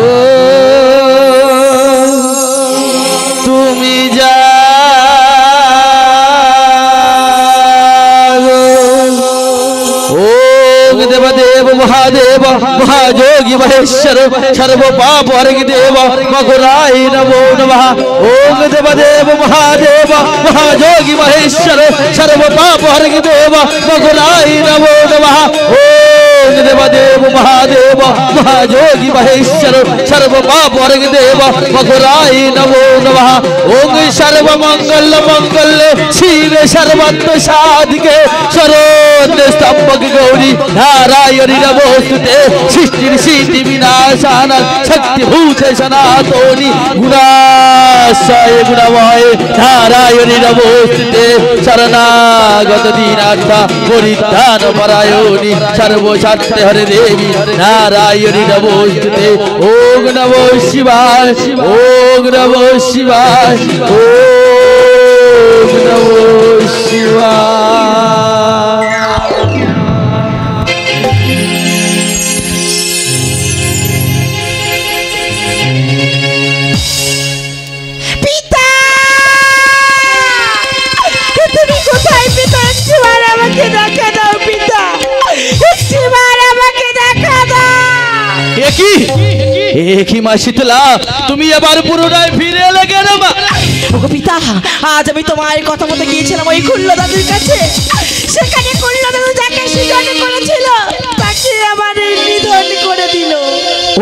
[SPEAKER 6] তুমি জাগো, ওম দেবদেব মহাদেব মহাযোগী মহেশ্বর সর্ব পাপ হরি দেব মগুরাই নমো নমঃ। ওম দেবদেব মহাদেব মহাযোগী মহেশ্বর সর্ব পাপ হরি দেব মগুরাই নমো নমঃ। ওম দেবদেব মহাদেব মহাযোগী মহেশ্বর সর্ব পাপ হরি দেব মগুরাই নমো নমঃ। ওম সর্বমঙ্গল মঙ্গল শিবে সর্বাত্ম সাধিকে শরণ স্তম্ভক গৌরী নারায়ণী নমোস্তুতে। সৃষ্টির সিদ্ধি বিনাশান শক্তিভূতে সনাতনী গুণাশয় গুণময় নারায়ণী নমোস্তুতে। শরণাগত দীনার্থ পরিত্রাণ পরায়ণী সর্বস্বার্থে হরে দেবী নারায়ণী নমোস্তুতে। ওম নমো শিবায়, ওম নমো শিবায়, ওম নমো শিবায়।
[SPEAKER 1] পিতা, তুমি কোথায় পিতা? একটিবার আমাকে দেখা দাও পিতা, একটিবার আমাকে দেখা দাও।
[SPEAKER 6] একই মা শীতলা, তুমি এবার পুরোটাই ফিরে এলে কেন মা?
[SPEAKER 1] ওগো পিতা, আজ আমি তোমার কথা মতো গিয়েছিলাম ওই খুল্ল দাদুর কাছে। সেখানে খুল্ল দাদু যাকে সৃজন করেছিল তাকে আমার নিধন করে দিল।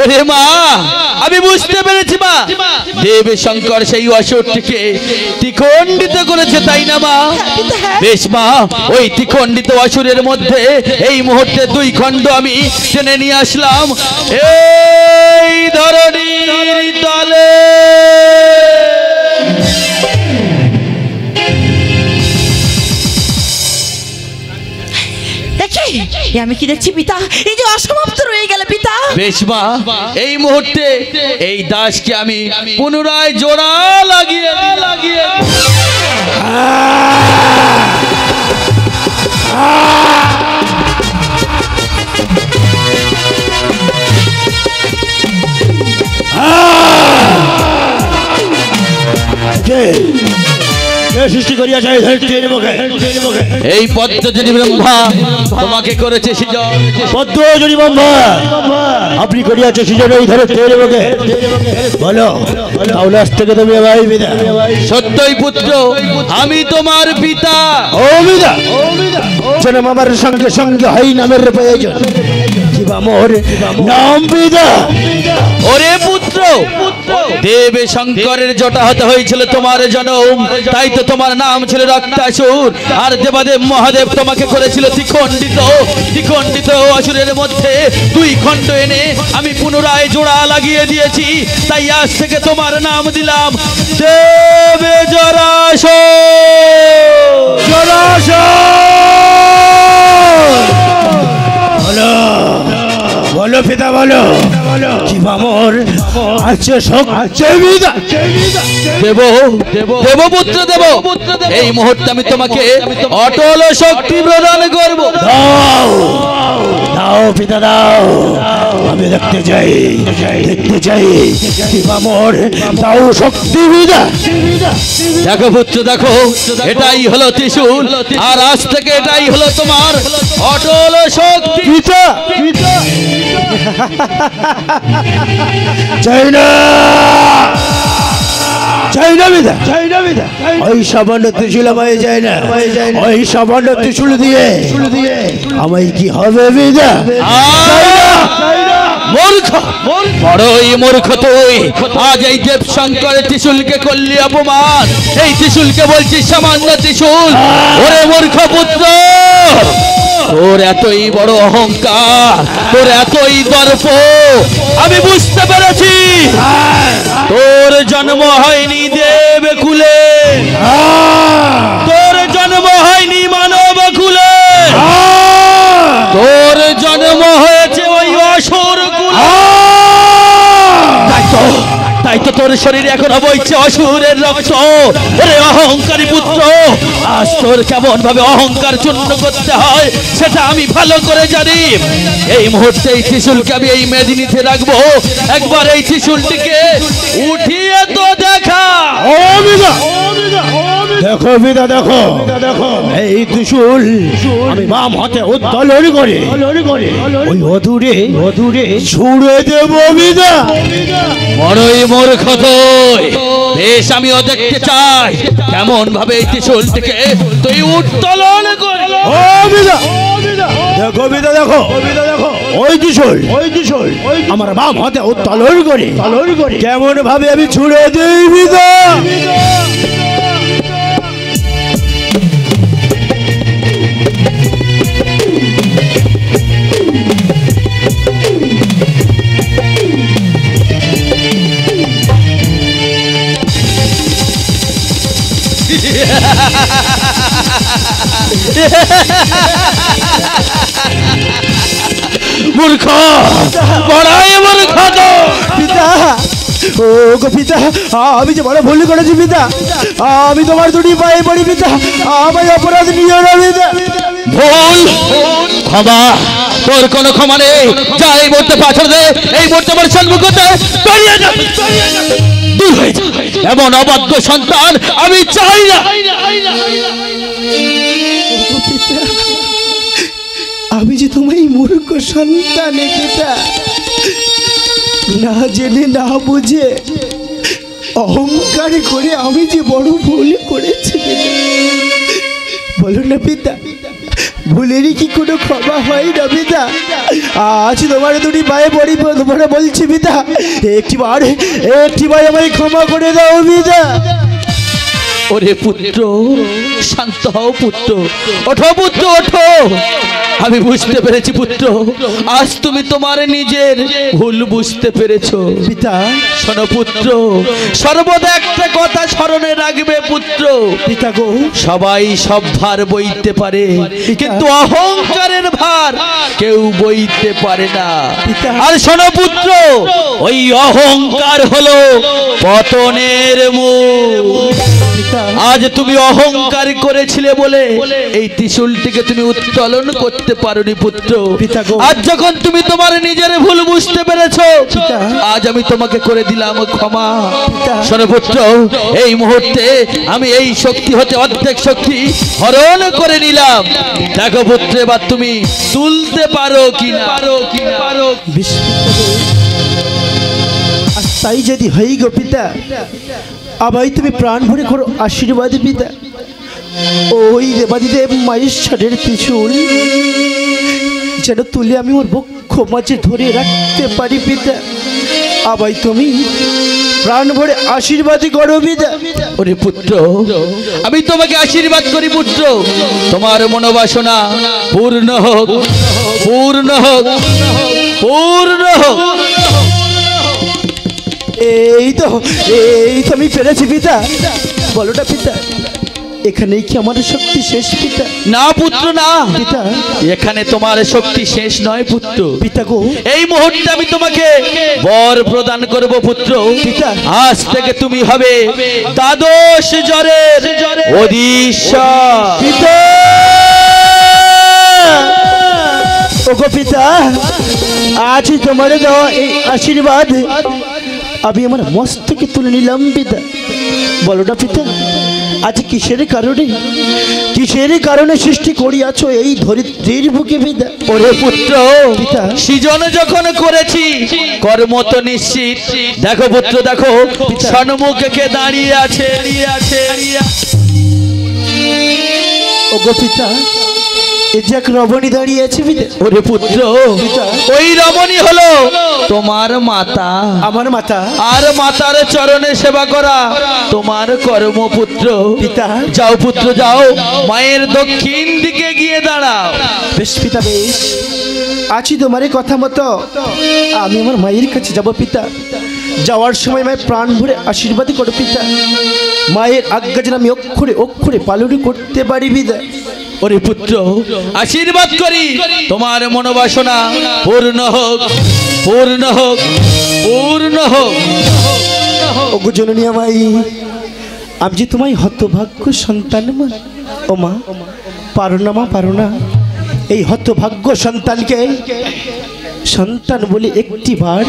[SPEAKER 6] ওরে মা, আমি বুঝতে পেরেছি মা, দেব শঙ্কর সেই অসুরটিকে দ্বিখণ্ডিত করেছে, তাই না মা? বেশ মা, ওই দ্বিখণ্ডিত অসুরের মধ্যে এই মুহূর্তে 2 খণ্ড আমি টেনে নিয়ে আসলাম এই ধরনীর তলে।
[SPEAKER 1] আমি কি দেখছি পিতা, এই যে অসমাপ্ত রয়ে গেল পিতা।
[SPEAKER 6] বেশ মা, এই মুহূর্তে এই দাসকে আমি পুনরায় জোড়া লাগিয়ে
[SPEAKER 8] সৃষ্টি করিয়াছে
[SPEAKER 6] এই পদ্মজনী ব্রহ্মা তোমাকে করেছে সৃজন।
[SPEAKER 8] পদ্মজনী ব্রহ্মা আপনি করিয়াছে সৃজন এই ধরে মুখে। বলো আজ থেকে তুমি ভাই পিতা?
[SPEAKER 6] সত্যই পুত্র, আমি তোমার পিতা।
[SPEAKER 8] ও পিতা, জন্ম আমার সঙ্গে সঙ্গে হয় নামের প্রয়োজন, কিবা মোর নাম পিতা?
[SPEAKER 6] ওরে পুত্র, দেব শঙ্করের জটা হতে হয়েছিল তোমার জনম, তাই তো তোমার নাম ছিল রক্তাসুর। আর দেবাদেব মহাদেব তোমাকে করেছিল দ্বিখণ্ডিত অসুরের মধ্যে 2 খণ্ড এনে আমি পুনরায় জোড়া লাগিয়ে দিয়েছি, তাই আজ থেকে তোমার নাম দিলাম দেব জরাসুর।
[SPEAKER 8] বলো পিতা, বলো কিবা মোর আছে
[SPEAKER 6] দেবপুত্র দেব, এই মুহূর্তে আমি তোমাকে অটল শক্তি প্রদান করব।
[SPEAKER 8] দাও পিতা দাও, আমি দেখতে চাই কিবা মোর দাও শক্তি পিতা।
[SPEAKER 6] দেখো পুত্র, দেখো, এটাই হলো ত্রিশূল, আর আজ থেকে এটাই হলো তোমার অটল শক্তি।
[SPEAKER 8] পিতা চাই না ওই সামান্য ত্রিশূল আমায় যায় না, ওই সামান্য ত্রিশূল দিয়ে আমায় কি হবে পিতা?
[SPEAKER 6] মূর্খ, বড়ই মূর্খ তুই। আজ এই দেব শঙ্করের ত্রিশূলকে করলি অপমান, এই ত্রিশূলকে বলছিস সামান্য ত্রিশূল। ওরে মূর্খ পুত্র, তোর এতই বড় অহংকার, তোর এতই দর্প, আমি বুঝতে পেরেছি। তোর জন্ম হয়নি দেব কুলে, তোর জন্ম হয়নি মানব কুলে, তোর জন্ম হয়েছে ওই অসুর কুলে। তাই তো তোর শরীরে এখন বইছে অসুরের রক্ত। ওরে অহংকারী পুত্র, আজ তোর কেমন ভাবে অহংকার চূর্ণ করতে হয় সেটা আমি ভালো করে জানি। এই মুহূর্তে এই ত্রিশূলকে আমি এই মেদিনীতে রাখবো, একবার এই ত্রিশূলটিকে উঠিয়ে তো দেখা।
[SPEAKER 8] দেখো পিতা, দেখো এই ত্রিশূল আমি বাম হাতে উত্তোলন করে ওই অধুরে ছুড়ে দেব পিতা।
[SPEAKER 6] বড়ই মূর্খ তুই। বেশ, আমিও দেখতে চাই কেমন ভাবে এই ত্রিশূলটিকে তুই উত্তোলন করবি।
[SPEAKER 8] দেখো পিতা, দেখো ওই ত্রিশূল আমার বাম হাতে উত্তোলন করে কেমন ভাবে আমি ছুড়ে দিই পিতা।
[SPEAKER 6] মূর্খ, বড়াই মূর্খ তো
[SPEAKER 8] পিতা। ও গো পিতা, আমি যে বড় ভুল করেছি পিতা, আমি তোমার দুটি পায়ে পড়ি পিতা, আমায় অপরাধ নিও না পিতা।
[SPEAKER 6] ভুল ক্ষমা, তোর কোনো ক্ষমা নেই। যা এই মুহূর্তে পাথর দে, এই মুহূর্তে আমার সম্মুখতে বেরিয়ে যা, দূর হয়ে যা। এমন অবাধ্য সন্তান আমি চাই না।
[SPEAKER 3] আমি যে তোমায় মূর্খ সন্তান পিতা, না জেনে না বুঝে অহংকার করে আমি যে বড় ভুল করেছি। বলো না পিতা,
[SPEAKER 8] ভুলেরই কি কোনো ক্ষমা হয় না পিতা? আজ তোমার দুটি পায়ে পড়ি পড়ে বলছি পিতা, একটিবার আমায় ক্ষমা করে দাও পিতা।
[SPEAKER 6] ওরে পুত্র, শান্ত হও পুত্র, ওঠো পুত্র ওঠো। আমি বুঝতে পেরেছি পুত্র, আজ তুমি তোমার নিজের ভুল বুঝতে পেরেছো
[SPEAKER 8] পিতা।
[SPEAKER 6] শোনো পুত্র, সর্বদা একটা কথা স্মরণে রাখবে পুত্র,
[SPEAKER 8] পিতা গো,
[SPEAKER 6] সবাই সব ভার বইতে পারে, কিন্তু অহংকারের ভার কেউ বইতে পারে না। আর শোনো পুত্র, ওই অহংকার হলো পতনের মূল। আজ তুমি অহংকার করেছিলে বলে এই ত্রিশূলটিকে তুমি উত্তোলন করতে পারোনি পুত্র। আজ যখন তুমি তোমার নিজের ভুল বুঝতে পেরেছো, আজ আমি তোমাকে করে দিলাম ক্ষমা। শোনো পুত্র, এই মুহূর্তে আমি এই শক্তি হতে অর্ধেক শক্তি হরণ করে নিলাম। দেখো পুত্র, এবার তুমি তুলতে পারো কিনা।
[SPEAKER 8] তাই যদি হই গো পিতা, আমায় তুমি প্রাণ ভরে করো আশীর্বাদ পিতা। ওই দেবাদিদেব মায়েশ্বরের ত্রিশূল যেন তুলে আমি ওর বক্ষ মাঝে ধরে রাখতে পারি পিতা। আমায় তুমি প্রাণ ভরে আশীর্বাদ করো পিতা।
[SPEAKER 6] ওরে পুত্র, আমি তোমাকে আশীর্বাদ করি পুত্র, তোমার মনোবাসনা পূর্ণ হোক, পূর্ণ হোক, পূর্ণ হোক।
[SPEAKER 8] এই তো আমি পেরেছি পিতা। বলোটা পিতা, এখানেই কি আমার শক্তি শেষ পিতা?
[SPEAKER 6] না পুত্র না
[SPEAKER 8] পিতা,
[SPEAKER 6] এখানে তোমার শক্তি শেষ নয় পুত্র।
[SPEAKER 8] পিতা গো,
[SPEAKER 6] এই মুহূর্তে আমি তোমাকে বর প্রদান করব পুত্র।
[SPEAKER 8] পিতা,
[SPEAKER 6] আজ থেকে তুমি হবে দ্বাদশ জ্বরের অধীশ্বর।
[SPEAKER 8] পিতা, ওগো পিতা, আজ তোমার দেওয়া এই আশীর্বাদ আমি আমার মস্তকে তুলে নিলাম পিতা। বলোটা পিতা, আজ কিসের কারণে সৃষ্টি করিয়াছ এই ধরিত্রীর বুকে পিতা?
[SPEAKER 6] ওরে পুত্র,
[SPEAKER 8] পিতা,
[SPEAKER 6] সৃজন যখন করেছি কর্ম তো নিশ্চিত। দেখো পুত্র, দেখো সন্মুখে কে দাঁড়িয়ে আছে।
[SPEAKER 8] ওগো পিতা, এই যে এক রমণী দাঁড়িয়ে আছে পিতা।
[SPEAKER 6] ওরে পুত্র, ওই রমণী হলো তোমার মাতা।
[SPEAKER 8] আমার মাতা।
[SPEAKER 6] আর মাতার চরণে সেবা করা তোমার কর্ম পুত্র।
[SPEAKER 8] পিতা,
[SPEAKER 6] যাও পুত্র যাও, মায়ের দক্ষিণ দিকে গিয়ে দাঁড়াও।
[SPEAKER 8] বেশ পিতা, বেশ। আছি তোমার কথা মতো আমি আমার মায়ের কাছে যাব পিতা। যাওয়ার সময় মায়ের প্রাণ ভরে আশীর্বাদ করো পিতা। মায়ের আজ্ঞা যেন আমি অক্ষরে অক্ষরে পালন করতে পারি পিতা।
[SPEAKER 6] ওরে পুত্র, আশীর্বাদ করি তোমার মনোবাসনা পূর্ণ হোক, পূর্ণ হোক, পূর্ণ হোক।
[SPEAKER 8] ওগো জননী আমায়, আমি যে তোমায় হতভাগ্য সন্তান মা। ও মা, পারো না মা, পারো না এই হতভাগ্য সন্তানকে সন্তান বলে একটিবার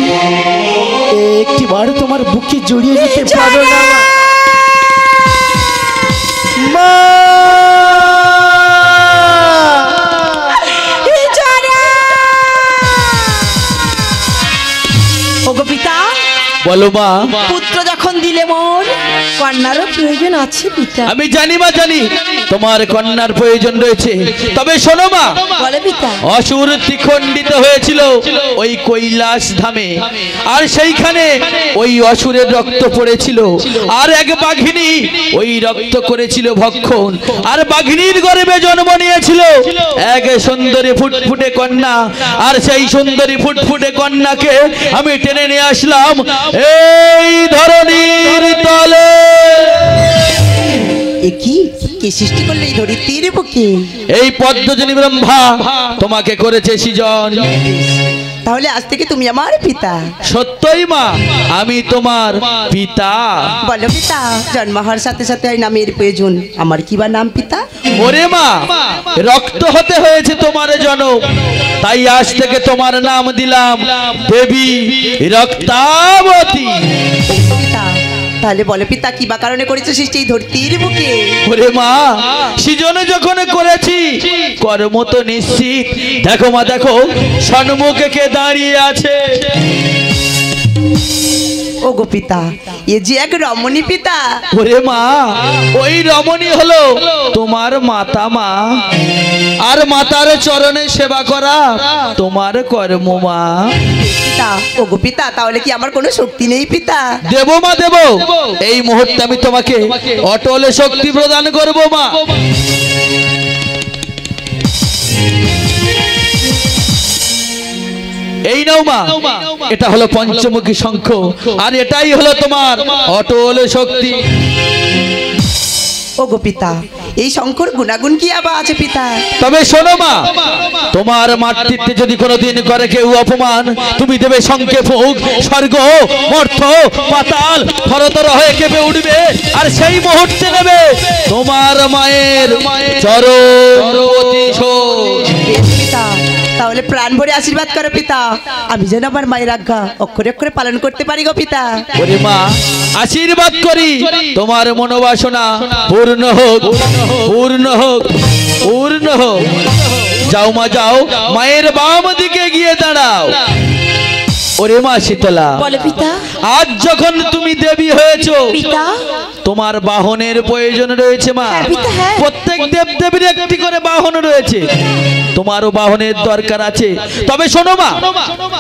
[SPEAKER 8] তোমার বুকে জড়িয়ে নিতে পারো না মা?
[SPEAKER 6] বলো মা।
[SPEAKER 1] পুত্র যখন দিলে মোর কন্যারও প্রয়োজন আছে পিতা।
[SPEAKER 6] আমি জানি মা, জানি তোমার কন্যার প্রয়োজন রয়েছে। তবে শোনো মা,
[SPEAKER 1] বলে পিতা,
[SPEAKER 6] অসুর ত্রিখণ্ডিত হয়েছিল ওই কৈলাস ধামে, আর সেইখানে ওই অসুরের রক্ত পড়েছিল, আর এক বাঘিনী ওই রক্ত করেছিল ভক্ষণ, আর বাঘিনীর গর্ভে জন্ম নিয়েছিল এক সুন্দরী ফুটফুটে কন্যা। আর সেই সুন্দরী ফুটফুটে কন্যাকে আমি টেনে নিয়ে আসলাম এই ধরনীর তলে।
[SPEAKER 2] কে সৃষ্টি করলে এই ধরিত্রীর বুকে?
[SPEAKER 6] এই পদ্মজনী ব্রহ্মা তোমাকে করেছে সৃজন।
[SPEAKER 2] তাহলে আজ থেকে তুমি আমার পিতা?
[SPEAKER 6] সত্যই মা, আমি তোমার পিতা।
[SPEAKER 2] বলো পিতা, জন্ম হওয়ার সাথে সাথে নামের প্রয়োজন, আমার কি বা নাম পিতা?
[SPEAKER 6] ওরে মা, রক্ত হতে হয়েছে তোমার জনম, তাই আজ থেকে তোমার নাম দিলাম দেবী রক্তাবতী।
[SPEAKER 2] পিতা, তাহলে বলো পিতা, কি বা কারণে করেছে সৃষ্টি এই ধরতির বুকে?
[SPEAKER 6] ওরে মা, সৃজনে যখন করেছি কর্ম তো নিশ্চিত। দেখো মা, দেখো সন্মুখে কে দাঁড়িয়ে আছে।
[SPEAKER 2] ও গো পিতা, এ যে এক রমণী পিতা।
[SPEAKER 6] ওরে মা, ওই রমণী হলো তোমার মাতা মা, আর মাতার চরণে সেবা করা তোমার কর্ম মা।
[SPEAKER 2] পিতা, ও গো পিতা, তাহলে কি আমার কোনো শক্তি নেই পিতা?
[SPEAKER 6] দেব মা দেব, এই মুহূর্তে আমি তোমাকে অটল শক্তি প্রদান করব মা। এই নাও মা, এটা হলো পঞ্চমুখী শঙ্খ, আর এটাই হলো তোমার অটল শক্তি।
[SPEAKER 2] ও গো পিতা, এই শঙ্কর গুণাগুণ কি আবার আছে পিতা?
[SPEAKER 6] তবে শোনো মা, তোমার মাতৃত্বে যদি কোনোদিন করে কেউ অপমান, তুমি দেবে শঙ্খে ফুঁক, স্বর্গ মর্ত পাতাল থরথর হয়ে কেঁপে উঠবে, আর সেই মুহূর্তে নেবে তোমার মায়ের চরণ প্রতিশোধ।
[SPEAKER 2] পিতা, তাহলে প্রাণ ভরে আশীর্বাদ করো পিতা, আমি যেন আমার মায়ের আজ্ঞা অক্ষরে অক্ষরে পালন করতে পারি গো পিতা।
[SPEAKER 6] ওরে মা, আশীর্বাদ করি তোমার মনোবাসনা পূর্ণ হোক, পূর্ণ হোক, পূর্ণ হোক। যাও মা যাও, মায়ের বাম দিকে গিয়ে দাঁড়াও। ওরে মা শীতলা,
[SPEAKER 1] বলে পিতা।
[SPEAKER 6] আজ যখন তুমি দেবী হয়েছো,
[SPEAKER 1] পিতা,
[SPEAKER 6] তোমার বাহনের প্রয়োজন রয়েছে মা।
[SPEAKER 1] হ্যাঁ পিতা, হ্যাঁ।
[SPEAKER 6] প্রত্যেক দেবদেবীর একটি করে বাহন রয়েছে, তোমারও বাহনের দরকার আছে। তবে শোনো মা,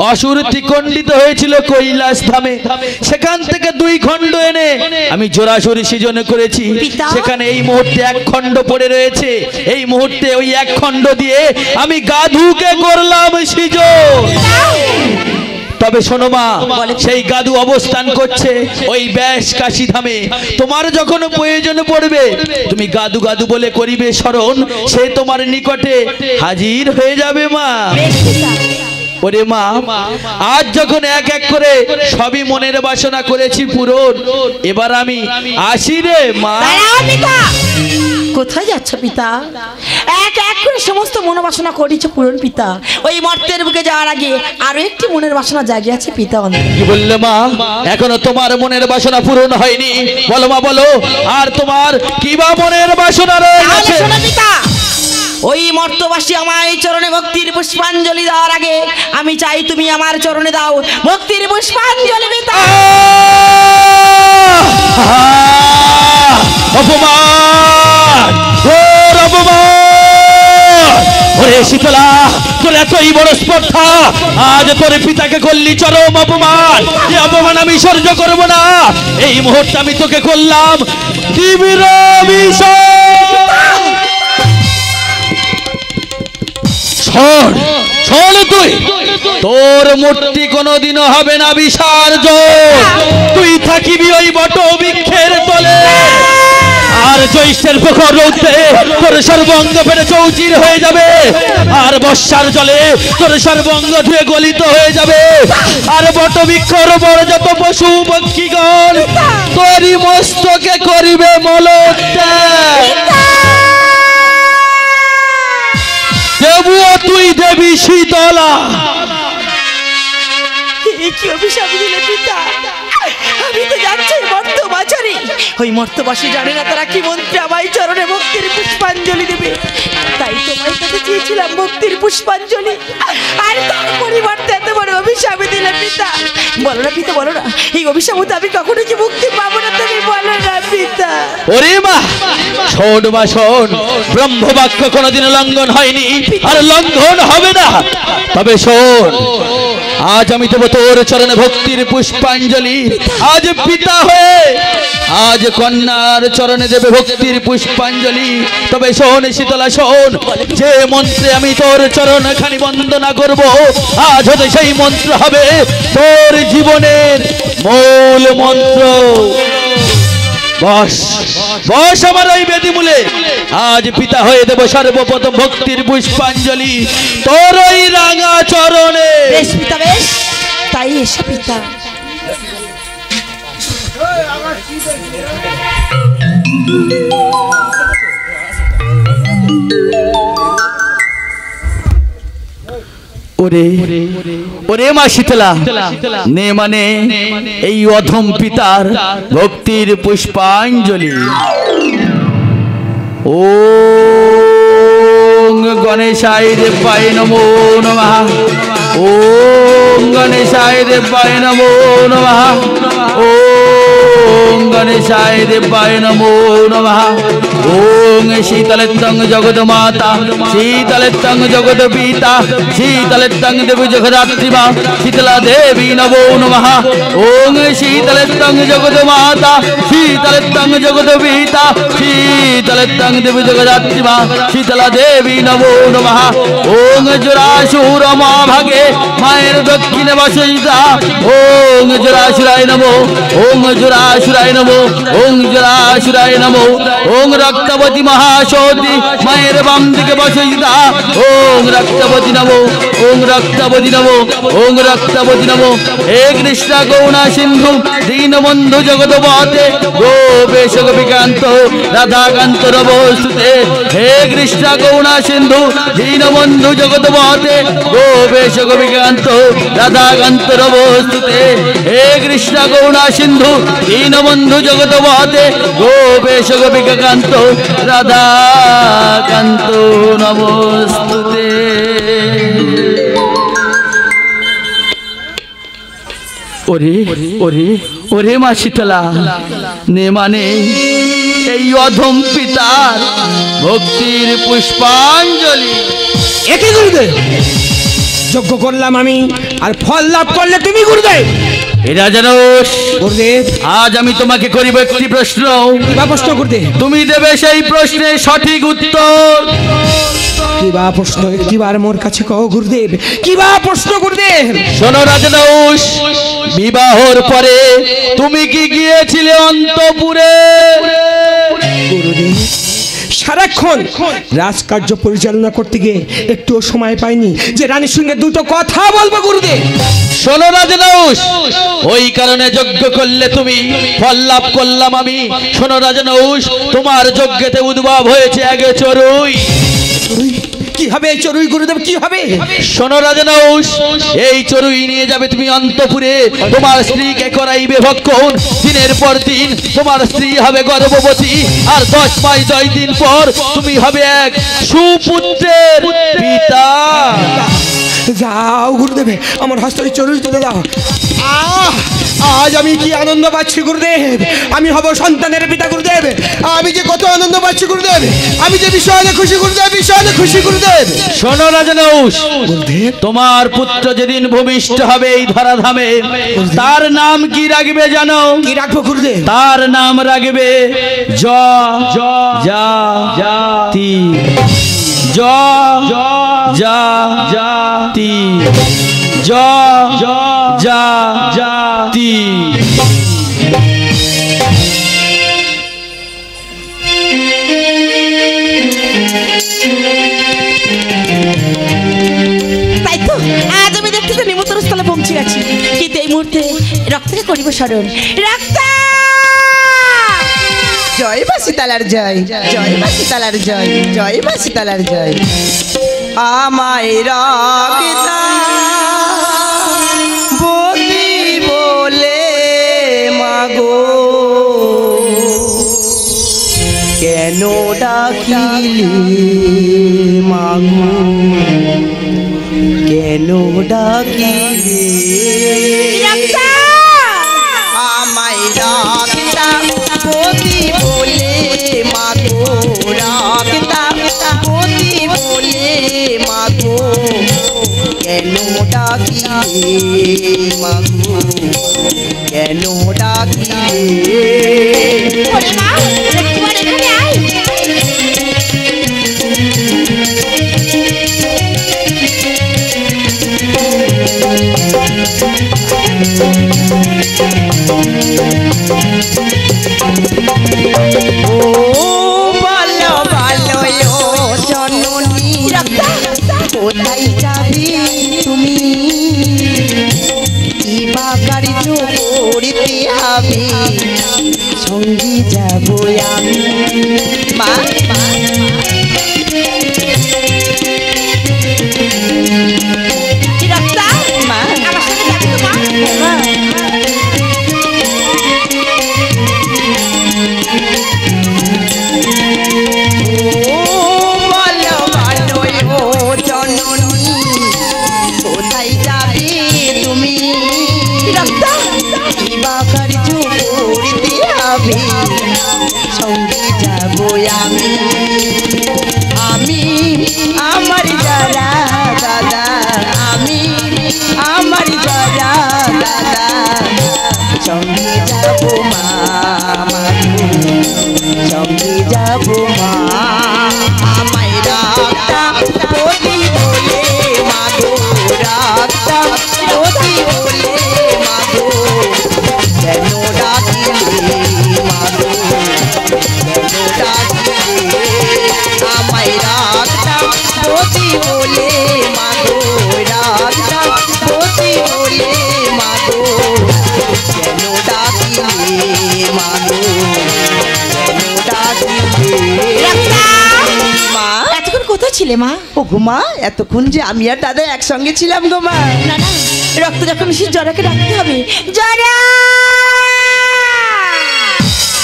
[SPEAKER 6] অসুর ত্রিখণ্ডিত হয়েছিল কৈলাস ধামে, সেখান থেকে 2 খণ্ড এনে আমি জোড়াসুরি সৃজন করেছি।
[SPEAKER 1] পিতা।
[SPEAKER 6] সেখানে এই মুহূর্তে 1 খণ্ড পড়ে রয়েছে, এই মুহূর্তে ওই 1 খণ্ড দিয়ে আমি গাধুকে করলাম সৃজন। তবে শোনো মা, সেই গাদু অবস্থান করছে ওই ব্যাস কাশী ধামে। তোমার যখন প্রয়োজন পড়বে, তুমি গাদু গাদু বলে করিবে স্মরণ, সে তোমার নিকটে হাজির হয়ে যাবে মা। ওরে মা, আজ যখন এক এক করে সবই মনের বাসনা করেছি পূরণ, এবার আমি আসি রে মা।
[SPEAKER 1] কোথায় যাচ্ছ পিতা? এক এক করে সমস্ত মনোবাসনা করেছ পূরণ পিতা। ওই মর্তের বুকে যাওয়ার আগে আরো একটি মনের বাসনা জাগিয়ে আছে পিতা।
[SPEAKER 6] কি বললে মা? এখনো তোমার মনের বাসনা পূরণ হয়নি? বলো মা বলো, আর তোমার কি বা মনের বাসনা রয়েছে?
[SPEAKER 1] পিতা, ওই মর্তবাসী আমায় চরণে ভক্তির পুষ্পাঞ্জলি দেওয়ার আগে আমি চাই তুমি আমার চরণে দাও ভক্তির পুষ্পাঞ্জলি পিতা।
[SPEAKER 6] অপমান, ঘোর অপমান! ওরে শীতলা, তোর এতই বড় স্পর্ধা, আজ তোর পিতাকে করলি চরম অপমান। এই অপমান আমি সহ্য করব না। এই মুহূর্তে আমি তোকে করলাম তীব্র বিষয়। শোন, শোন, তোর মূর্তি কোনোদিনও হবে না বিসর্জন। তুই থাকিবি ওই বট বৃক্ষের তলে, আর জ্যৈষ্ঠের প্রখর রৌদ্রে তোর সর্বঙ্গ ফেটে চৌচির হয়ে যাবে, আর বর্ষার জলে তোর সর্বঙ্গ ধুয়ে গলিত হয়ে যাবে, আর বট বৃক্ষর বড় যত পশু পক্ষীগণ তোরই মস্তকে করিবে মলত্যাগ। দেবুও তুই দেবী শীতলা।
[SPEAKER 1] কি অভিশাপ দিলে পিতা? আমি তো যাচ্ছি মর্তবাচারে। ওই মর্তবাসী জানে না তারা কি মন্ত্রে আমায় চরণে ভক্তির পুষ্পাঞ্জলি দেবে, তাই তোমার কাছে চেয়েছিলাম ভক্তির পুষ্পাঞ্জলি, আর তার পরিবর্তে এত বড় অভিশাপ দিলে পিতা। বলো না পিতা, বলো না, এই অভিশাপ হতে আমি কখনো কি মুক্তি পাবো না? তুমি বলো না পিতা।
[SPEAKER 6] ওরে মা, শোন মা শোন, ব্রহ্মবাক্য কোনোদিন লঙ্ঘন হয়নি, আর লঙ্ঘন হবে না। তবে শোন, আজ আমি দেব তোর চরণে ভক্তির পুষ্পাঞ্জলি। আজ পিতা হয়ে আজ কন্যার চরণে দেবে ভক্তির পুষ্পাঞ্জলি। তবে শোন শীতলা শোন, যে মন্ত্রে আমি তোর চরণ খানি বন্দনা করব, আজ হতে সেই মন্ত্র হবে তোর জীবনের মূল মন্ত্র। বস বস আমার ওই বেদি মূলে। আজ পিতা হয়ে দেব সর্বপ্রথম ভক্তির পুষ্পাঞ্জলি তোর ওই রাঙা চরণে।
[SPEAKER 1] বেশ পিতা, বেশ, তাই এসো পিতা।
[SPEAKER 6] ওরে ওরে মা শীতলা, নে মানে এই অধম পিতার ভক্তির পুষ্পাঞ্জলি। ওম গণেশায় দেবায় নমো নমঃ। ওম গণেশায় দেবায় নমো নমঃ। ওম গণেশায় দেবায় নমো নমঃ ওম শীতলেত্তং জগৎমাতা শীতলেত্তং জগৎপিতা শীতলেত্তং দেবী জগদাত্রীমা শীতলা দেবী নমো নমঃ ওম শীতলেত্তং জগৎমাতা শীতলেত্তং জগৎপিতা শীতলেত্তং দেবী জগদাত্রীমা শীতলা দেবী নমো নমঃ ওম জরাসুর মা ভাগে মায়ের দক্ষিণে বসিতা ওম জরাসুরায় নমো ওম জরাসুরায় নমো ওম জরাসুরায় নমো ওম রক্তবতী মহাসতী মায়ের বাম দিকে বসিতা ওম রক্তবতী নমো ওম রক্তবতী নমো ওম রক্তবতী নমো হে কৃষ্ণ গৌণা সিন্ধু দীনবন্ধু জগৎপতে গোপেশ গোপিকান্ত রাধাকান্ত নমস্তুতে হে কৃষ্ণ গৌণা সিন্ধু দীনবন্ধু জগৎপতে গোপেশ গোপিকান্ত রাধাকান্ত নমস্তুতে হে কৃষ্ণ গৌণা সিন্ধু দীনবন্ধু জগৎপতে গোপেশ গোপিকান্ত রাধাকান্ত নমস্তুতে। ওরে ওরে ওরে মা শীতলা নে মানে এই অধম পিতার ভক্তির পুষ্পাঞ্জলি।
[SPEAKER 3] একই গুরুদেব, যজ্ঞ করলাম আমি আর ফল লাভ করলে তুমি গুরুদেব।
[SPEAKER 6] এরা জানোস
[SPEAKER 3] গুরুদেব,
[SPEAKER 6] আজ আমি তোমাকে করিব একটি প্রশ্ন।
[SPEAKER 3] কিবা প্রশ্ন গুরুদেব?
[SPEAKER 6] তুমি দেবে সেই প্রশ্নের সঠিক উত্তর।
[SPEAKER 3] কিবা প্রশ্ন? কিবার মোর কাছে কও গুরুদেব, কিবা প্রশ্ন গুরুদেব?
[SPEAKER 6] শোনো রাজনৌষ, বিবাহর পরে তুমি কি গিয়েছিলে অন্তপুরে?
[SPEAKER 3] গুরুদেব, সারাক্ষণ রাজকার্য পরিচালনা করতে গিয়ে একটুও সময় পাইনি যে রানীর সঙ্গে দুটো কথা বলবো গুরুদেব।
[SPEAKER 6] শোনো রাজনৌষ, ওই কারণে যজ্ঞ করলে তুমি, ফল লাভ করলাম আমি। শোনো রাজনৌষ, তোমার যজ্ঞেতে উদ্ভব হয়েছে আগে চড়ুই।
[SPEAKER 3] কি হবে এই চড়ুই গুরুদেব, কি হবে?
[SPEAKER 6] শোনো রাজনৌষ, এই চড়ুই নিয়ে যাবে তুমি অন্তপুরে, তোমার স্ত্রীকে করাইবে ভক্ষণ। দিনের পর দিন তোমার স্ত্রী হবে গর্ভবতী, আর 10 মাস 10 দিন পর তুমি হবে এক সুপুত্রের পিতা।
[SPEAKER 3] যাও গুরুদেব, আমার হস্তে চড়ুই তুলে দাও। আজ আমি কি আনন্দ পাচ্ছি গুরুদেব, আমি হব সন্তানের পিতা গুরুদেব। আমি যে কত আনন্দ পাচ্ছি গুরুদেব, আমি যে বিষয়ে খুশি গুরুদেব, বিষয়ে খুশি গুরুদেব।
[SPEAKER 6] শোনো রাজনৌষ, তোমার পুত্র যেদিন ভূমিষ্ঠ হবে এই ধরাধামে, তার নাম কি রাখবে জানো?
[SPEAKER 3] কি রাখবো গুরুদেব?
[SPEAKER 6] তার নাম রাখবে জাতি। জাতি জাতি।
[SPEAKER 1] তাই তো আজ আমি দেখতেছি নিমন্ত্রণ স্থলে পৌঁছে গেছি, কিন্তু এই মুহূর্তে রক্তকে করিব স্মরণ। রক্ত
[SPEAKER 2] জয় মা সীতালার জয়, জয় মা সীতালার জয়, জয় মা সীতালার জয়। আমায় রাখিতা বলি বলে মাগো, কেন ডাকিলি মাগো, কেন ডাকিলি? আমায় রাখিতা বলি বলে মাগো, রাখিতা বলি বলে মাগো, কেন ডাকিলে মাগো, কেন ডাকিলে?
[SPEAKER 4] ওরে মা, একবার এখানে আয়।
[SPEAKER 2] ও ভালো ভালো জননী, কোথায় যাবি তুমি? কি বা কার্য করিতে হবে, সঙ্গী যাব আমি। মা মা
[SPEAKER 1] আমার সাথে যাবি তো মা?
[SPEAKER 2] কোথায় যাবে তুমি? কি বা কার্য হবে সঙ্গে যাব আমি আমি আমার যারা দাদা আমি আমার যারা দাদা সঙ্গে যাব মা সঙ্গে যাব মা আমায় রাখতা প্রতি বলে মাগো রাখতা প্রতি বলে মাগো কেন ডাকিলে মাগো কেন ডাকিলে আমায় রাখতা প্রতি বলে মাগো রাখতা প্রতি বলে মাগো কেন ডাকিলে মাগো কেন ডাকিলে মা
[SPEAKER 1] এতক্ষণ কোথায় ছিলে মা?
[SPEAKER 2] ও গো মা এতক্ষণ যে আমি আর দাদা একসঙ্গে ছিলাম গো মা
[SPEAKER 1] না না, রক্ত যখন মিশি জরাকে ডাকতে হবে। জরা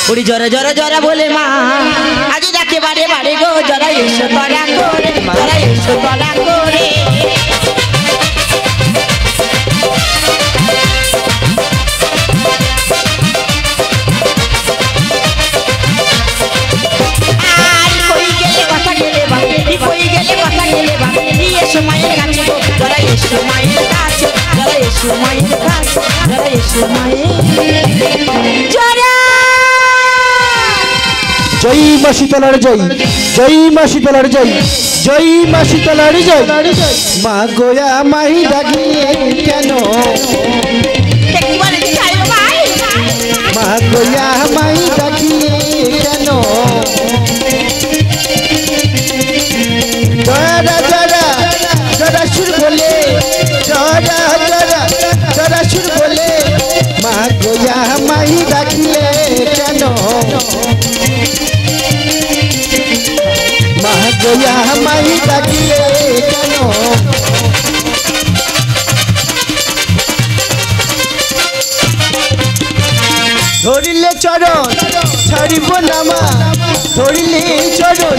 [SPEAKER 1] ওরে জরা জরা জরা বলে মা আজ ডাকে বারে বারে গো জরা এসো তরা করে জরা এসো তরা করে মায়ের কাছে গো জরা এসো মায়ের কাছে জরা এসো মায়ের কাছে জরা এসো মায়ের জরা
[SPEAKER 8] জয় মা শীতলার জয় জয় মা শীতলার জয় জয় মা শীতলার জয় মা গোয়া মাই ডাকিলে কেন
[SPEAKER 1] একবারে চাইও ভাই
[SPEAKER 8] মা গোয়া মাই ডাকিলে কেন জরা জরা জরা সুর বলে জরা জরা জরা সুর বলে মা গোয়া মাই ডাকিলে কেন মা গোয়া মাই ডাকিলে কেন ধরিলে চরণ ছাড়িব নামা ধরিলে চরণ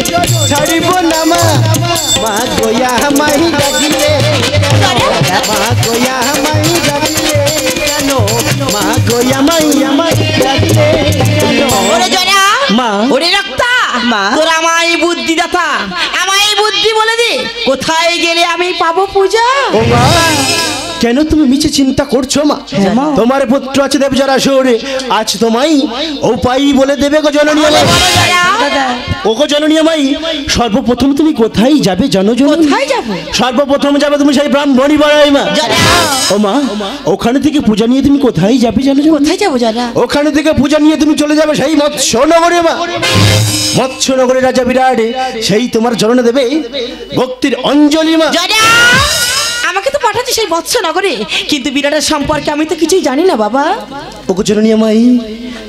[SPEAKER 8] ছাড়িব নামা মা গোয়া মাই ডাকিলে মা গোয়া মাই ডাকিলে কেন মা গোয়া মাই আমাই ডাকিলে কেন
[SPEAKER 1] ওরে জরা
[SPEAKER 8] মা
[SPEAKER 1] ওরে রক্তা
[SPEAKER 2] মা।
[SPEAKER 1] তোর আমায় বুদ্ধি দাতা আমায় বুদ্ধি বলে দে কোথায় গেলে আমি পাবো পূজা।
[SPEAKER 8] ও মা কেন তুমি মিছে চিন্তা করছো মা? তোমার পুত্র আছে দেবজরা শহরে আজ তোমায় উপায় বলে দেবে গো জননী
[SPEAKER 1] বলে
[SPEAKER 8] আমায়।
[SPEAKER 1] বলো জরা
[SPEAKER 8] ও গো জননী আমায় সর্বপ্রথম তুমি কোথায় যাবে জনজননী?
[SPEAKER 1] কোথায় যাবো?
[SPEAKER 8] সর্বপ্রথম যাবে তুমি সেই ব্রাহ্মণী বাড়াই মা।
[SPEAKER 1] জরা
[SPEAKER 8] ও মা ওখানে থেকে পূজা নিয়ে তুমি কোথায় যাবে জানো?
[SPEAKER 1] কোথায় যাবো জরা?
[SPEAKER 8] ওখানে থেকে পূজা নিয়ে তুমি চলে যাবে সেই মৎস্যনগরে মা। মৎস্যনগরে রাজা বিরাট সেই তোমার জননে দেবে ভক্তির অঞ্জলি মা।
[SPEAKER 1] জরা আমাকে তো পাঠাচ্ছে সেই বৎসনগরে, কিন্তু বিরাটের সম্পর্কে আমি তো কিছুই জানি না বাবা।
[SPEAKER 8] ও গো জননী আমায়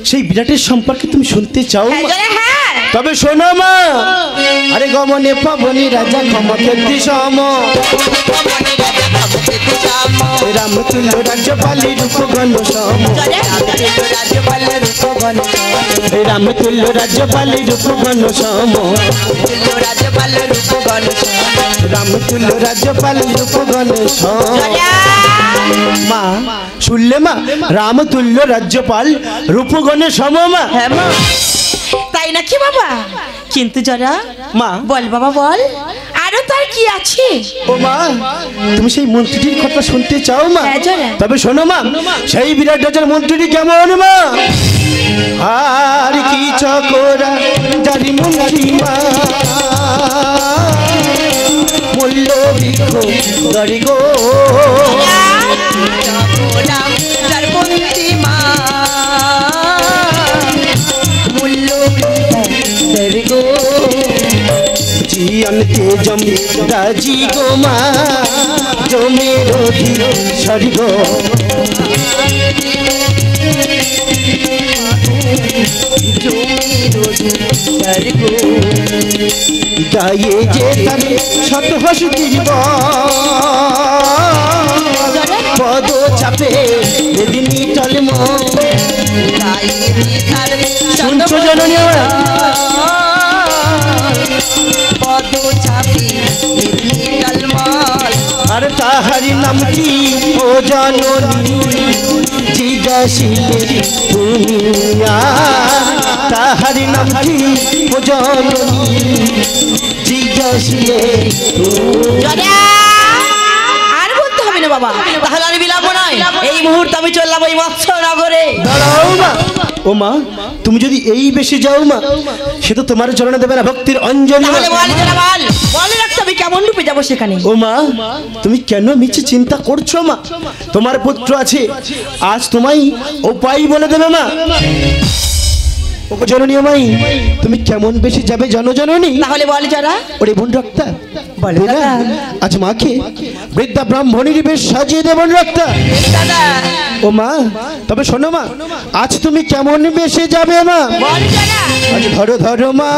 [SPEAKER 8] সেই বিরাটের সম্পর্কে তুমি শুনতে চাও
[SPEAKER 1] হ্যাঁ
[SPEAKER 8] মা?
[SPEAKER 1] জরা হ্যাঁ
[SPEAKER 8] তবে শোনো মা আরে গমনে পাবনি রাজা ক্ষমকেতি সম রামতুল্য রাজ্যপালি রূপগণ সম রামতুল্য রাজ্যপালি রূপগণ সম রামতুল্য রাজ্যপালি রূপগণ সম মা শুনলে মা রামতুল্য রাজ্যপাল রূপগণে সম মা।
[SPEAKER 1] হ্যাঁ মা তাই নাকি বাবা? কিন্তু জরা
[SPEAKER 8] মা
[SPEAKER 1] বল বাবা বল আরো তার কি আছে?
[SPEAKER 8] ও মা তুমি সেই মন্ত্রীটির কথা শুনতে চাও মা?
[SPEAKER 1] হ্যাঁ জরা
[SPEAKER 8] তবে শোনো মা সেই বিরাট রাজার মন্ত্রীটি কেমন মা? আর কি চকরা জারি মন্ত্রী মা মূল্য বৃক্ষ গরি গো জিয়নতে জমি রাজি গো মা জমে রোধি সরি গো গায়ে যে তারে শত হসু দিব পদ চাপে বেদিনী টলম শুনছো জননী
[SPEAKER 2] পদ চাপি
[SPEAKER 8] আর তাহারি নাম কি ও জননী জিজ্ঞাসিলে তুমি তাহার নাম কি ও জননী জিজ্ঞাসিলে
[SPEAKER 1] আর বলতে হবে না বাবা, তাহলে আর বিলম্ব নয়, এই মুহূর্তে আমি চললাম ওই মৎস্য নগরে।
[SPEAKER 8] দাঁড়াও মা। ও মা, তুমি যদি এই বেশি যাও মা, সে তো তোমার চরণে দেবে না ভক্তির অঞ্জলি।
[SPEAKER 1] তাহলে বল যারা বল, বলে রাখতে আমি কেমন রূপে যাবো সেখানে।
[SPEAKER 8] ও মা, তুমি কেন মিছে চিন্তা করছো মা? তোমার পুত্র আছে, আজ তোমায় উপায় বলে দেবে মা। ও জননী মাই, তুমি কেমন বেশি যাবে জানো জননী?
[SPEAKER 1] তাহলে বল যারা।
[SPEAKER 8] ওরে বোন রক্তা,
[SPEAKER 1] বলে দাদা।
[SPEAKER 8] আজ মাকে বৃদ্ধা ব্রাহ্মণীর বেশ সাজিয়ে দে বোন রক্তা।
[SPEAKER 1] দাদা।
[SPEAKER 8] ও মা, তবে শোনো মা, আজ তুমি কেমন বেশি যাবে মা?
[SPEAKER 1] বল যারা।
[SPEAKER 8] আজ ধরো ধরো মা,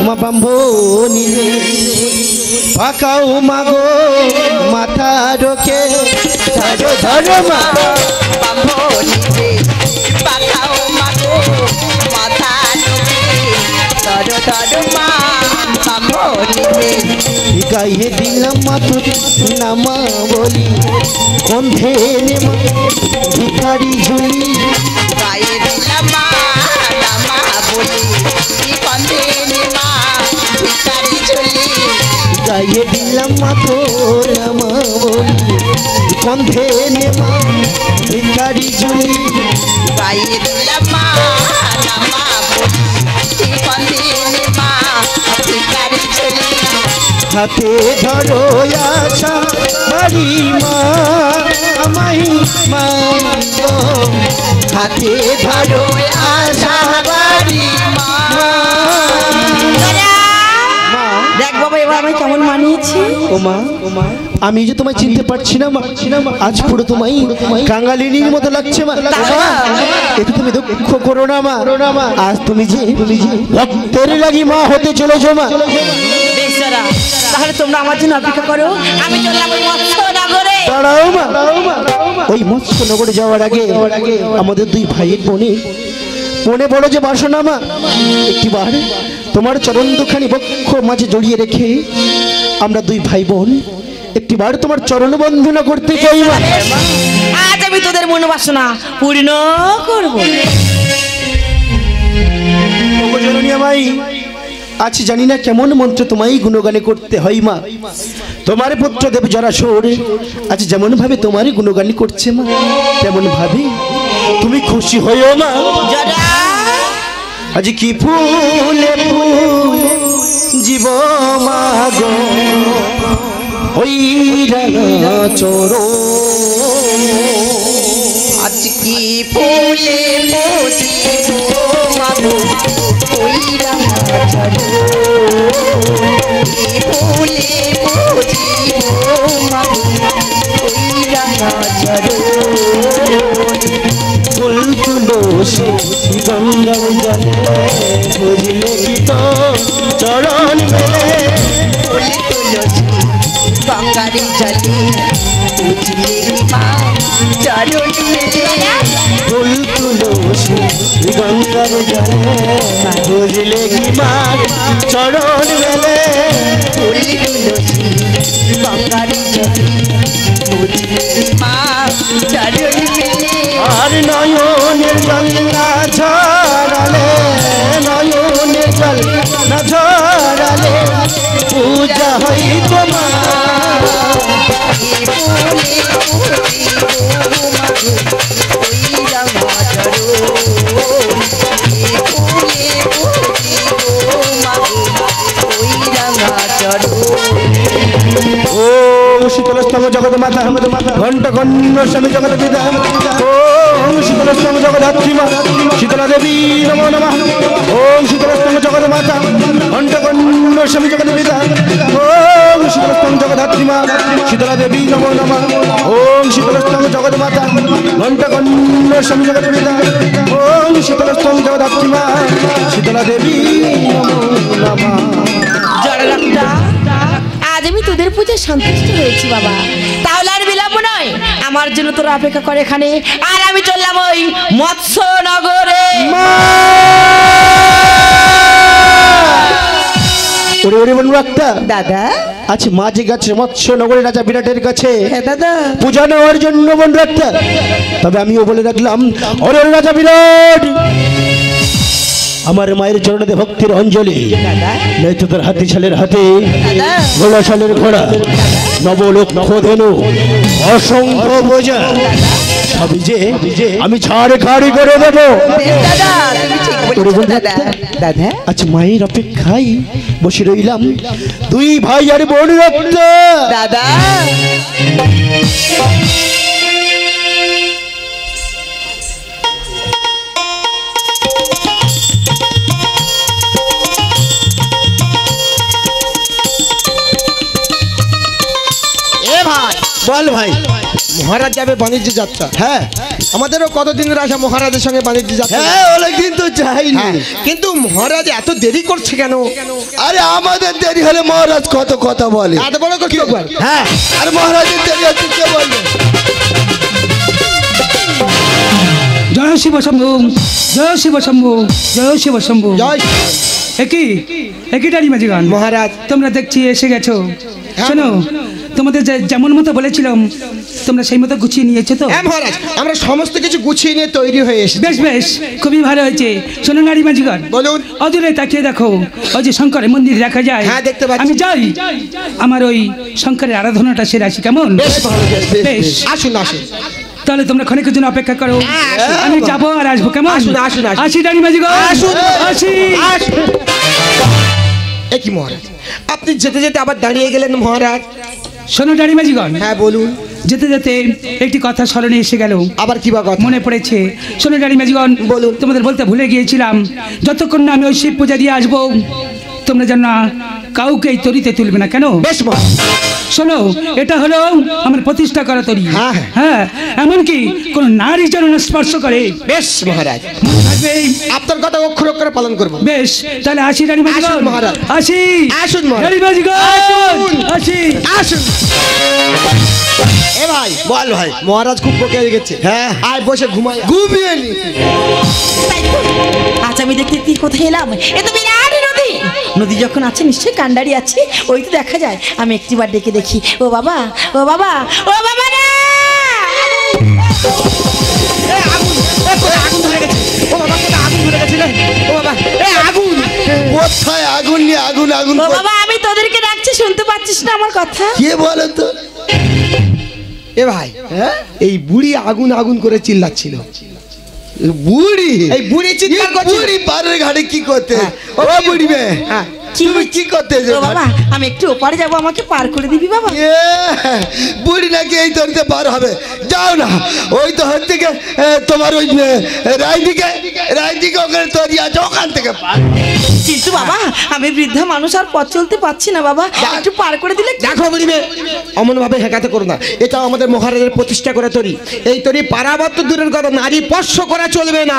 [SPEAKER 8] মা ব্রাহ্মণী পাকাও মাগো মাথা রোকে। ধরো ধরো মা, গাইয়ে দিলাম মা তোর নামা বলি, কন্ধে নেমা ভিখারি ঝুলি।
[SPEAKER 2] গায়ে দিলাম মা নামা বলি, কন্ধে নেমা ভিখারি ঝুলি।
[SPEAKER 8] গাইয়ে দিলাম মা তোর নামা বলি, কন্ধে নেমা ভিখারি ঝুলি।
[SPEAKER 2] গায়ে দিলাম মা নামা বলি, কন্ধে নেমা ভিখারি ঝুলি।
[SPEAKER 8] হাতে ধরো আশা বাড়ি মা আমায় মা, হাতে ধরো আশা বাড়ি মা।
[SPEAKER 1] দেখ বাবা, এবার আমি কেমন মানিয়েছি।
[SPEAKER 8] ও মা, আমি যে তোমায় চিনতে পারছি না মা, আজ পুরো তোমায় কাঙালিনীর মতো লাগছে মা। একটু তুমি দুঃখ করো না মা, আজ তুমি যে ভক্তের লাগি মা হতে চলেছো মা।
[SPEAKER 1] বেশ যারা, তাহলে তোমরা আমার জন্য অপেক্ষা করো, আমি চললাম ওই মৎস্য নগরে।
[SPEAKER 8] দাঁড়াও মা, ওই মৎস্য নগরে যাওয়ার আগে আমাদের দুই ভাইয়ের মনে বড় যে বাসনা মা, একটিবার তোমার চরণ দুখানি বক্ষ মাঝে জড়িয়ে রেখে আমরা দুই ভাই বোন একটিবার তোমার চরণ বন্দনা করতে চাই মা।
[SPEAKER 1] আজ আমি তোদের মনোবাসনা পূর্ণ করব।
[SPEAKER 8] আজ জানি না কেমন মন্ত্র তোমায় গুণগানে করতে হয় মা। তোমার পুত্র দেব জরাসুর আজ যেমন ভাবে তোমার গুণগানি করছে মা, তেমন ভাবে তুমি খুশি হইও মা। আজ কি ফুলে ফুল জীব মাগো ওই চোর,
[SPEAKER 2] আজ কি ফুলে মজিব মাগো ওই রাজা, কি ফুলে মজিব মাগো ওই রাজা।
[SPEAKER 8] ফুল তুলসী গঙ্গার জলে বুঝলে কি তো চরণ মেলে।
[SPEAKER 2] ফুল তুলসী গঙ্গারি জলে বুঝলে মা চরণ মেলে।
[SPEAKER 8] ফুল তুলসী গঙ্গার জলে বুঝলে কি মা চরণ মেলে।
[SPEAKER 2] ফুল তুলসী গঙ্গারি জলে বুঝলে মা চরণ মেলে।
[SPEAKER 8] আর নয়নের জল না ঝরালে, নয়নের জল না ঝরালে পূজা হই তোমার। ওম শীতলস্তম জগৎ মাতা ঘণ্ট ঘণ্ট স্বামী জগৎ পিতা। ওম শীতলস্তম জগদ্ধাত্রী মা শীতলা দেবী নমো নমঃ। ওম শীতলস্তম জগৎ মাতা ঘণ্ট ঘণ্ট স্বামী জগৎ পিতা। ওম শীতলস্তম জগদ্ধাত্রী মা শীতলা দেবী নমো নমঃ। ওম শীতলস্তম জগৎ মাতা ঘণ্ট ঘণ্ট স্বামী জগৎ পিতা। ওম শীতলস্তম জগদ্ধাত্রী মা শীতলা দেবী নমো নমঃ।
[SPEAKER 1] আজ আমি তোদের পূজায় সন্তুষ্ট হয়েছি বাবা, তাহলে আর বিলম্ব নয়, আমার জন্য তোরা অপেক্ষা করে এখানে, আর আমি চললাম ওই মৎস্য নগরে।
[SPEAKER 8] ওরে ওরে বন্ধু একটা
[SPEAKER 1] দাদা,
[SPEAKER 8] আজ মাঝে গেছে মৎস্য নগরের রাজা বিরাটের কাছে
[SPEAKER 1] হ্যাঁ দাদা,
[SPEAKER 8] পূজা নেওয়ার জন্য বন্ধু একটা। তবে আমিও বলে রাখলাম, ওরে রাজা বিরাট আমার মায়ের চরণে ভক্তির অঞ্জলি নয়তো তোর হাতি ছালের হাতে ঘোড়া ছালের ঘোড়া নবলক্ষ ধনু অসংখ্য বোঝা সবই যে আমি ছাড়ে খাড়ি করে দেবো।
[SPEAKER 2] দাদা তুমি ঠিক বলেছো দাদা। দাদা
[SPEAKER 8] আচ্ছা মায়ের অপেক্ষায় বসে রইলাম দুই ভাই আর বোন রক্ত।
[SPEAKER 2] দাদা
[SPEAKER 3] বল ভাই, মহারাজ যাবে বাণিজ্য যাত্রা।
[SPEAKER 7] হ্যাঁ
[SPEAKER 3] আমাদেরও কতদিনের আশা মহারাজের সঙ্গে বাণিজ্য যাত্রা।
[SPEAKER 7] হ্যাঁ অনেকদিন তো যাইনি।
[SPEAKER 3] হ্যাঁ, কিন্তু মহারাজ এত দেরি করছে কেন?
[SPEAKER 7] আরে আমাদের দেরি হলে মহারাজ কত কথা বলে।
[SPEAKER 3] এত বড় করতে একবার।
[SPEAKER 7] হ্যাঁ আর মহারাজের দেরি হচ্ছে কে বলবে?
[SPEAKER 5] জয় শিব শম্ভু, জয় শিব শম্ভু, জয় শিব শম্ভু।
[SPEAKER 3] জয়
[SPEAKER 5] একই ডালি মাঝিগান
[SPEAKER 3] মহারাজ।
[SPEAKER 5] তোমরা দেখছি এসে গেছো।
[SPEAKER 3] হ্যাঁ।
[SPEAKER 5] শোনো, তোমাদের যেমন মতো বলেছিলাম তোমরা সেই মতো গুছিয়ে নিয়েছো তো?
[SPEAKER 3] হ্যাঁ মহারাজ, আমরা সমস্ত কিছু গুছিয়ে নিয়ে তৈরি হয়ে এসেছি।
[SPEAKER 5] বেশ বেশ, খুবই ভালো হয়েছে। শোনো নারী মাঝিগণ,
[SPEAKER 3] বলুন।
[SPEAKER 5] অদূরে তাকিয়ে দেখো, ওই যে শঙ্করের মন্দির দেখা যায়।
[SPEAKER 3] হ্যাঁ, দেখতে পাচ্ছি।
[SPEAKER 5] আমি যাই, আমার ওই শঙ্করের আরাধনাটা সেরে আসি, কেমন?
[SPEAKER 3] বেশ ভালো,
[SPEAKER 5] বেশ।
[SPEAKER 3] আসুন আসুন।
[SPEAKER 5] তাহলে তোমরা ক্ষণিকের জন্য অপেক্ষা করো, আমি যাবো আর আসবো, কেমন?
[SPEAKER 3] আসুন, আসুন, আসুন।
[SPEAKER 5] আসি নারী মাঝিগণ,
[SPEAKER 3] আসুন,
[SPEAKER 5] আসি।
[SPEAKER 3] এ কি মহারাজ, আপনি যেতে যেতে আবার দাঁড়িয়ে গেলেন মহারাজ?
[SPEAKER 5] শোনো নারী মাঝিগণ,
[SPEAKER 3] হ্যাঁ বলুন।
[SPEAKER 5] যেতে যেতে একটি কথা স্মরণে এসে গেল,
[SPEAKER 3] আবার কি বা কথা?
[SPEAKER 5] মনে পড়েছে। শোনো নারী মাঝিগণ,
[SPEAKER 3] বলুন।
[SPEAKER 5] তোমাদের বলতে ভুলে গিয়েছিলাম, যতক্ষণ না আমি ওই শিব পূজা দিয়ে আসবো তোমরা যেন কাউকে এই তরিতে তুলবে না, কেন?
[SPEAKER 3] বেশ মহারাজ।
[SPEAKER 5] শোনো, এটা হলো আমার প্রতিষ্ঠা করা তরি।
[SPEAKER 3] হ্যাঁ,
[SPEAKER 5] হ্যাঁ, এমনকি কোন নারী যেন না স্পর্শ করে।
[SPEAKER 3] বেশ মহারাজ, আপনার কথা অক্ষর অক্ষরে পালন করবো।
[SPEAKER 5] বেশ, তাহলে আসি রানী মাঝিগণ,
[SPEAKER 3] আসুন মহারাজ।
[SPEAKER 5] আসি।
[SPEAKER 3] আসুন মহারাজ।
[SPEAKER 5] রানী মাঝিগণ,
[SPEAKER 3] আসুন।
[SPEAKER 5] আসি।
[SPEAKER 3] আসুন। এ ভাই
[SPEAKER 7] বল ভাই।
[SPEAKER 3] মহারাজ খুব বকে গেছে।
[SPEAKER 7] হ্যাঁ
[SPEAKER 3] আয় বসে ঘুমাই।
[SPEAKER 7] ঘুমিয়ে নি।
[SPEAKER 1] তাই তো। আজ আমি দেখতে দেখতে কোথায় এলাম? এ তো বিরাট নদী। নদী যখন আছে নিশ্চয়ই কান্ডারি আছে, ওই তো দেখা যায়। আমি একটিবার ডেকে দেখি। ও বাবা, ও বাবা, ও বাবা রে!
[SPEAKER 3] আগুন ধরে গেছে। ও বাবা, কোথায় আগুন ধরে গেছে রে? ও বাবা, আগুন
[SPEAKER 7] কোথায় আগুন নিয়ে আগুন আগুন
[SPEAKER 1] ও বাবা, আমি তোদেরকে ডাকছি, শুনতে পাচ্ছিস না আমার কথা?
[SPEAKER 7] কে বলো তো?
[SPEAKER 3] এ ভাই, এই বুড়ি আগুন আগুন করে চিল্লাচ্ছিল।
[SPEAKER 7] বুড়ি?
[SPEAKER 3] এই বুড়ি চিৎকার করছে।
[SPEAKER 7] বুড়ি পারের ঘাটে কি করতে?
[SPEAKER 3] ও
[SPEAKER 7] ও বুড়ি বে,
[SPEAKER 3] হ্যাঁ।
[SPEAKER 7] তুমি কি করতে
[SPEAKER 1] ও বাবা, আমি একটু ওপারে যাবো, আমাকে পার করে দিবি বাবা?
[SPEAKER 7] বুড়ি নাকি এই তরিতে পার হবে? যাও না, ওই তো হচ্ছে গিয়ে, তোমার ওই রায়দিকে ওখানে তৈরি আছে, ওখান থেকে পার।
[SPEAKER 1] কিন্তু বাবা, আমি বৃদ্ধা মানুষ, আর পথ চলতে পারছি না বাবা, একটু পার করে দিলে।
[SPEAKER 3] দেখো বুড়ি মেয়ে, অমন ভাবে হেকাতে করো না। এটা আমাদের মহারাজের প্রতিষ্ঠা করে তরি। এই তরি পারাবত্য দূরের কথা, নারী স্পর্শ করা চলবে না।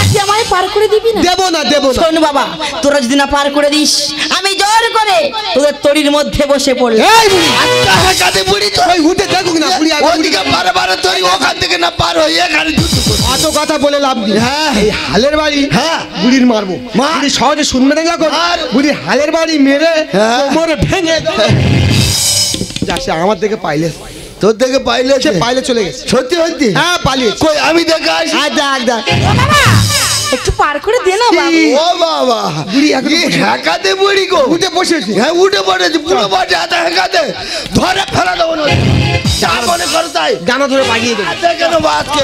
[SPEAKER 1] তুই আমায় পার করে দিবি না?
[SPEAKER 3] দেবো না, দেবো না।
[SPEAKER 1] শোন বাবা, তোরা যদি না পার করে দিস, আমি জোর করে তোদের তরির মধ্যে বসে পড়লাম।
[SPEAKER 3] এই বুড়ি,
[SPEAKER 7] আচ্ছা হেকাতে বুড়ি তো
[SPEAKER 3] ওই উঠে দেখুক না বুড়ি আগুন।
[SPEAKER 7] ওদিকে বারে বারে তৈরি, ওখান থেকে না পার হয়ে এখানে যুদ্ধ করবে।
[SPEAKER 3] অত কথা বলে লাভ নেই।
[SPEAKER 7] হ্যাঁ।
[SPEAKER 3] এই হালের বাড়ি
[SPEAKER 7] হ্যাঁ।
[SPEAKER 3] বুড়ির মারবো।
[SPEAKER 7] মার।
[SPEAKER 3] বুড়ি সহজে শুনবে না যখন,
[SPEAKER 7] মার।
[SPEAKER 3] বুড়ির হালের বাড়ি মেরে
[SPEAKER 7] হ্যাঁ।
[SPEAKER 3] কোমরে ভেঙে দেবো। যা, সে আমার দিকে পাইলে,
[SPEAKER 7] তোর থেকে পাইলে
[SPEAKER 3] সে পাইলে চলে গেছে।
[SPEAKER 7] সত্যি সত্যি?
[SPEAKER 3] হ্যাঁ পালিয়েছে।
[SPEAKER 7] কই আমি দেখা আসি।
[SPEAKER 3] দেখ দেখ।
[SPEAKER 1] ও বাবা, একটু পার করে দে না বাবু।
[SPEAKER 7] ও বাবা,
[SPEAKER 3] বুড়ি এখনো
[SPEAKER 7] এই
[SPEAKER 3] বসে-
[SPEAKER 7] হেকাতে বুড়ি গো
[SPEAKER 3] উঠে বসেছে।
[SPEAKER 7] হ্যাঁ উঠে পড়েছে, পুরো বসে হাতে হেকাতে ধরে ফেলা দেবো না। যা মনে করো তাই।
[SPEAKER 3] গানা ধরে বাগিয়ে দেবো।
[SPEAKER 7] হাতে কেন বাদকে?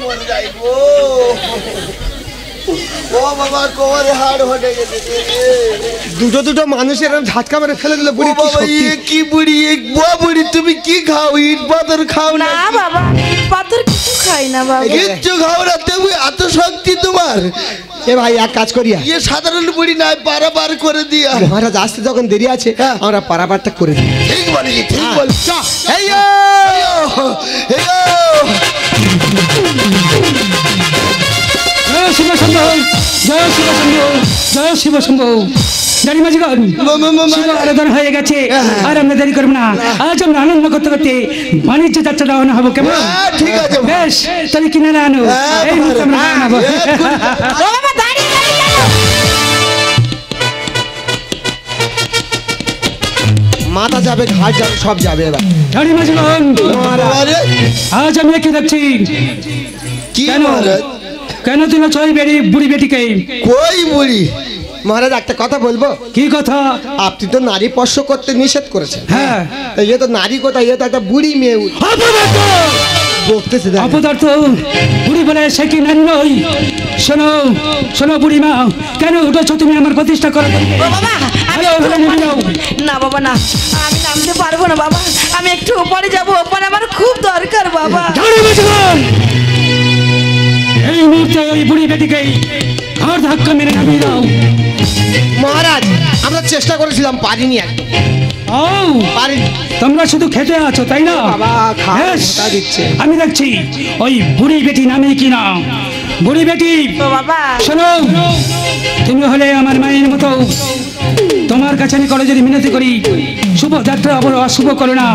[SPEAKER 7] মরে যাই গো। ও বাবা, কোমরে হাড় হয়ে গেছে।
[SPEAKER 3] দুটো দুটো মানুষের এরকম ঝাটকা মেরে ফেলে দিলে
[SPEAKER 7] ও
[SPEAKER 3] বুড়ি কি
[SPEAKER 7] বাবা,
[SPEAKER 3] সত্যি?
[SPEAKER 7] এ কি বুড়ি, এ বুড়ি তুমি কি খাও? ইট পাথর খাও না?
[SPEAKER 1] না বাবা, পাথর কিছু খাই না বাবা।
[SPEAKER 7] কিচ্ছু খাও না, তুমি এত শক্তি তোমার?
[SPEAKER 3] এ ভাই এক কাজ করি,
[SPEAKER 7] ইয়ে সাধারণ বুড়ি নয়, পারাবার করে দিয়া।
[SPEAKER 3] মহারাজ আসতে যখন দেরি আছে,
[SPEAKER 7] হ্যাঁ।
[SPEAKER 3] আমরা পারাবারটা করে দিই।
[SPEAKER 7] ঠিক বলেছি, ঠিক বলেছি।
[SPEAKER 3] এই
[SPEAKER 5] জয় শিব শম্ভু, জয় শিব শম্ভু, জয় শিব শম্ভু। রানী মাঝিগণ, শিব আরাধনা হয়ে গেছে, আর আমরা দেরি করবো না। আজ আমরা আনন্দ করতে করতে বাণিজ্য যাত্রা রওনা হবো, কেমন?
[SPEAKER 7] হ্যাঁ, ঠিক আছে।
[SPEAKER 5] বেশ, তাহলে কিনে আনো, এই মুহূর্তে আমরা রওনা হবো।
[SPEAKER 1] ও বাবা, দাঁড়িয়ে দাঁড়িয়ে গেল।
[SPEAKER 3] মাথা যাবে, ঘাট যাবে, সব যাবে এবার।
[SPEAKER 5] রানী মাঝিগণ, আজ আমি কি দেখছি?
[SPEAKER 3] কি
[SPEAKER 5] কেন কেন তুই চই বেড়ি বুড়ি বেটিকে?
[SPEAKER 3] কই বুড়ি মহারাজ, একটা কথা বলবো?
[SPEAKER 5] কি কথা?
[SPEAKER 3] আপনি তো নারী স্পর্শ করতে নিষেধ করেছেন।
[SPEAKER 5] হ্যাঁ,
[SPEAKER 3] এ তো নারী কোথায়, এ তো একটা বুড়ি মেয়ে। বলতেছে
[SPEAKER 5] অপদার্থ বুড়ি বলে সে কি নারী নই? শোনো শোনো বুড়ি মা, কেন উঠেছো তুমি আমার প্রতিষ্ঠা করো?
[SPEAKER 1] ও বাবা, আমি না বাবা না, আমি নামতে পারবো না বাবা, আমি একটু ওপরে যাবো, ওপরে আমার খুব দরকার বাবা।
[SPEAKER 5] এই মুহূর্তে ওই বুড়ি বেটিকে ঘর ধাক্কা মেরে নামিয়ে দাও।
[SPEAKER 3] মহারাজ, আমরা চেষ্টা করেছিলাম, পারিনি একদম।
[SPEAKER 5] ও
[SPEAKER 3] পারিনি।
[SPEAKER 5] তোমরা শুধু খেতে আছো তাই না? বেশ, আমি দেখছি ওই বুড়ি বেটি নামে কি না। বুড়ি বেটি,
[SPEAKER 1] ও বাবা,
[SPEAKER 5] শোনো, তুমি হলে আমার মায়ের মতো। তোমার কাছে আমি করে যদি মিনতি করি, শুভ যাত্রা আবার অশুভ করো না।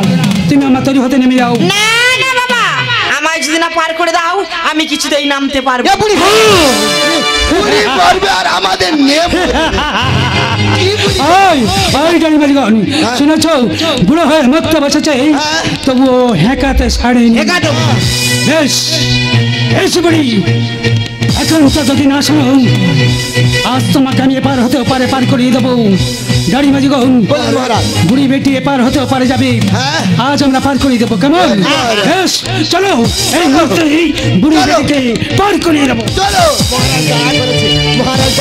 [SPEAKER 5] তুমি আমার তৈরি হতে নেমে যাও।
[SPEAKER 1] না না বাবা, আমায় যদি না পার করে দাও, আমি কিছুতেই নামতে পারবো।
[SPEAKER 3] আর আমাদের
[SPEAKER 5] শুনেছ, বুড়ো হয়ে মত বসেছে, তবুও হেঁকাতে ছাড়েনি। বেশ, এসে বুড়ি, এখন তো যদি না শোনো, আজ তোমাকে আমি এপার হতে পারে পার করিয়ে দেবো। গাড়ি মাঝিগণ, বুড়ি বেটি এপার হতে পারে যাবে, আজ আমরা পার করিয়ে দেবো। কেমন? বেশ, চলো এই মুহূর্তে বুড়ি বেটিকে পার করিয়ে দেবো।
[SPEAKER 3] চলো মহারাজ,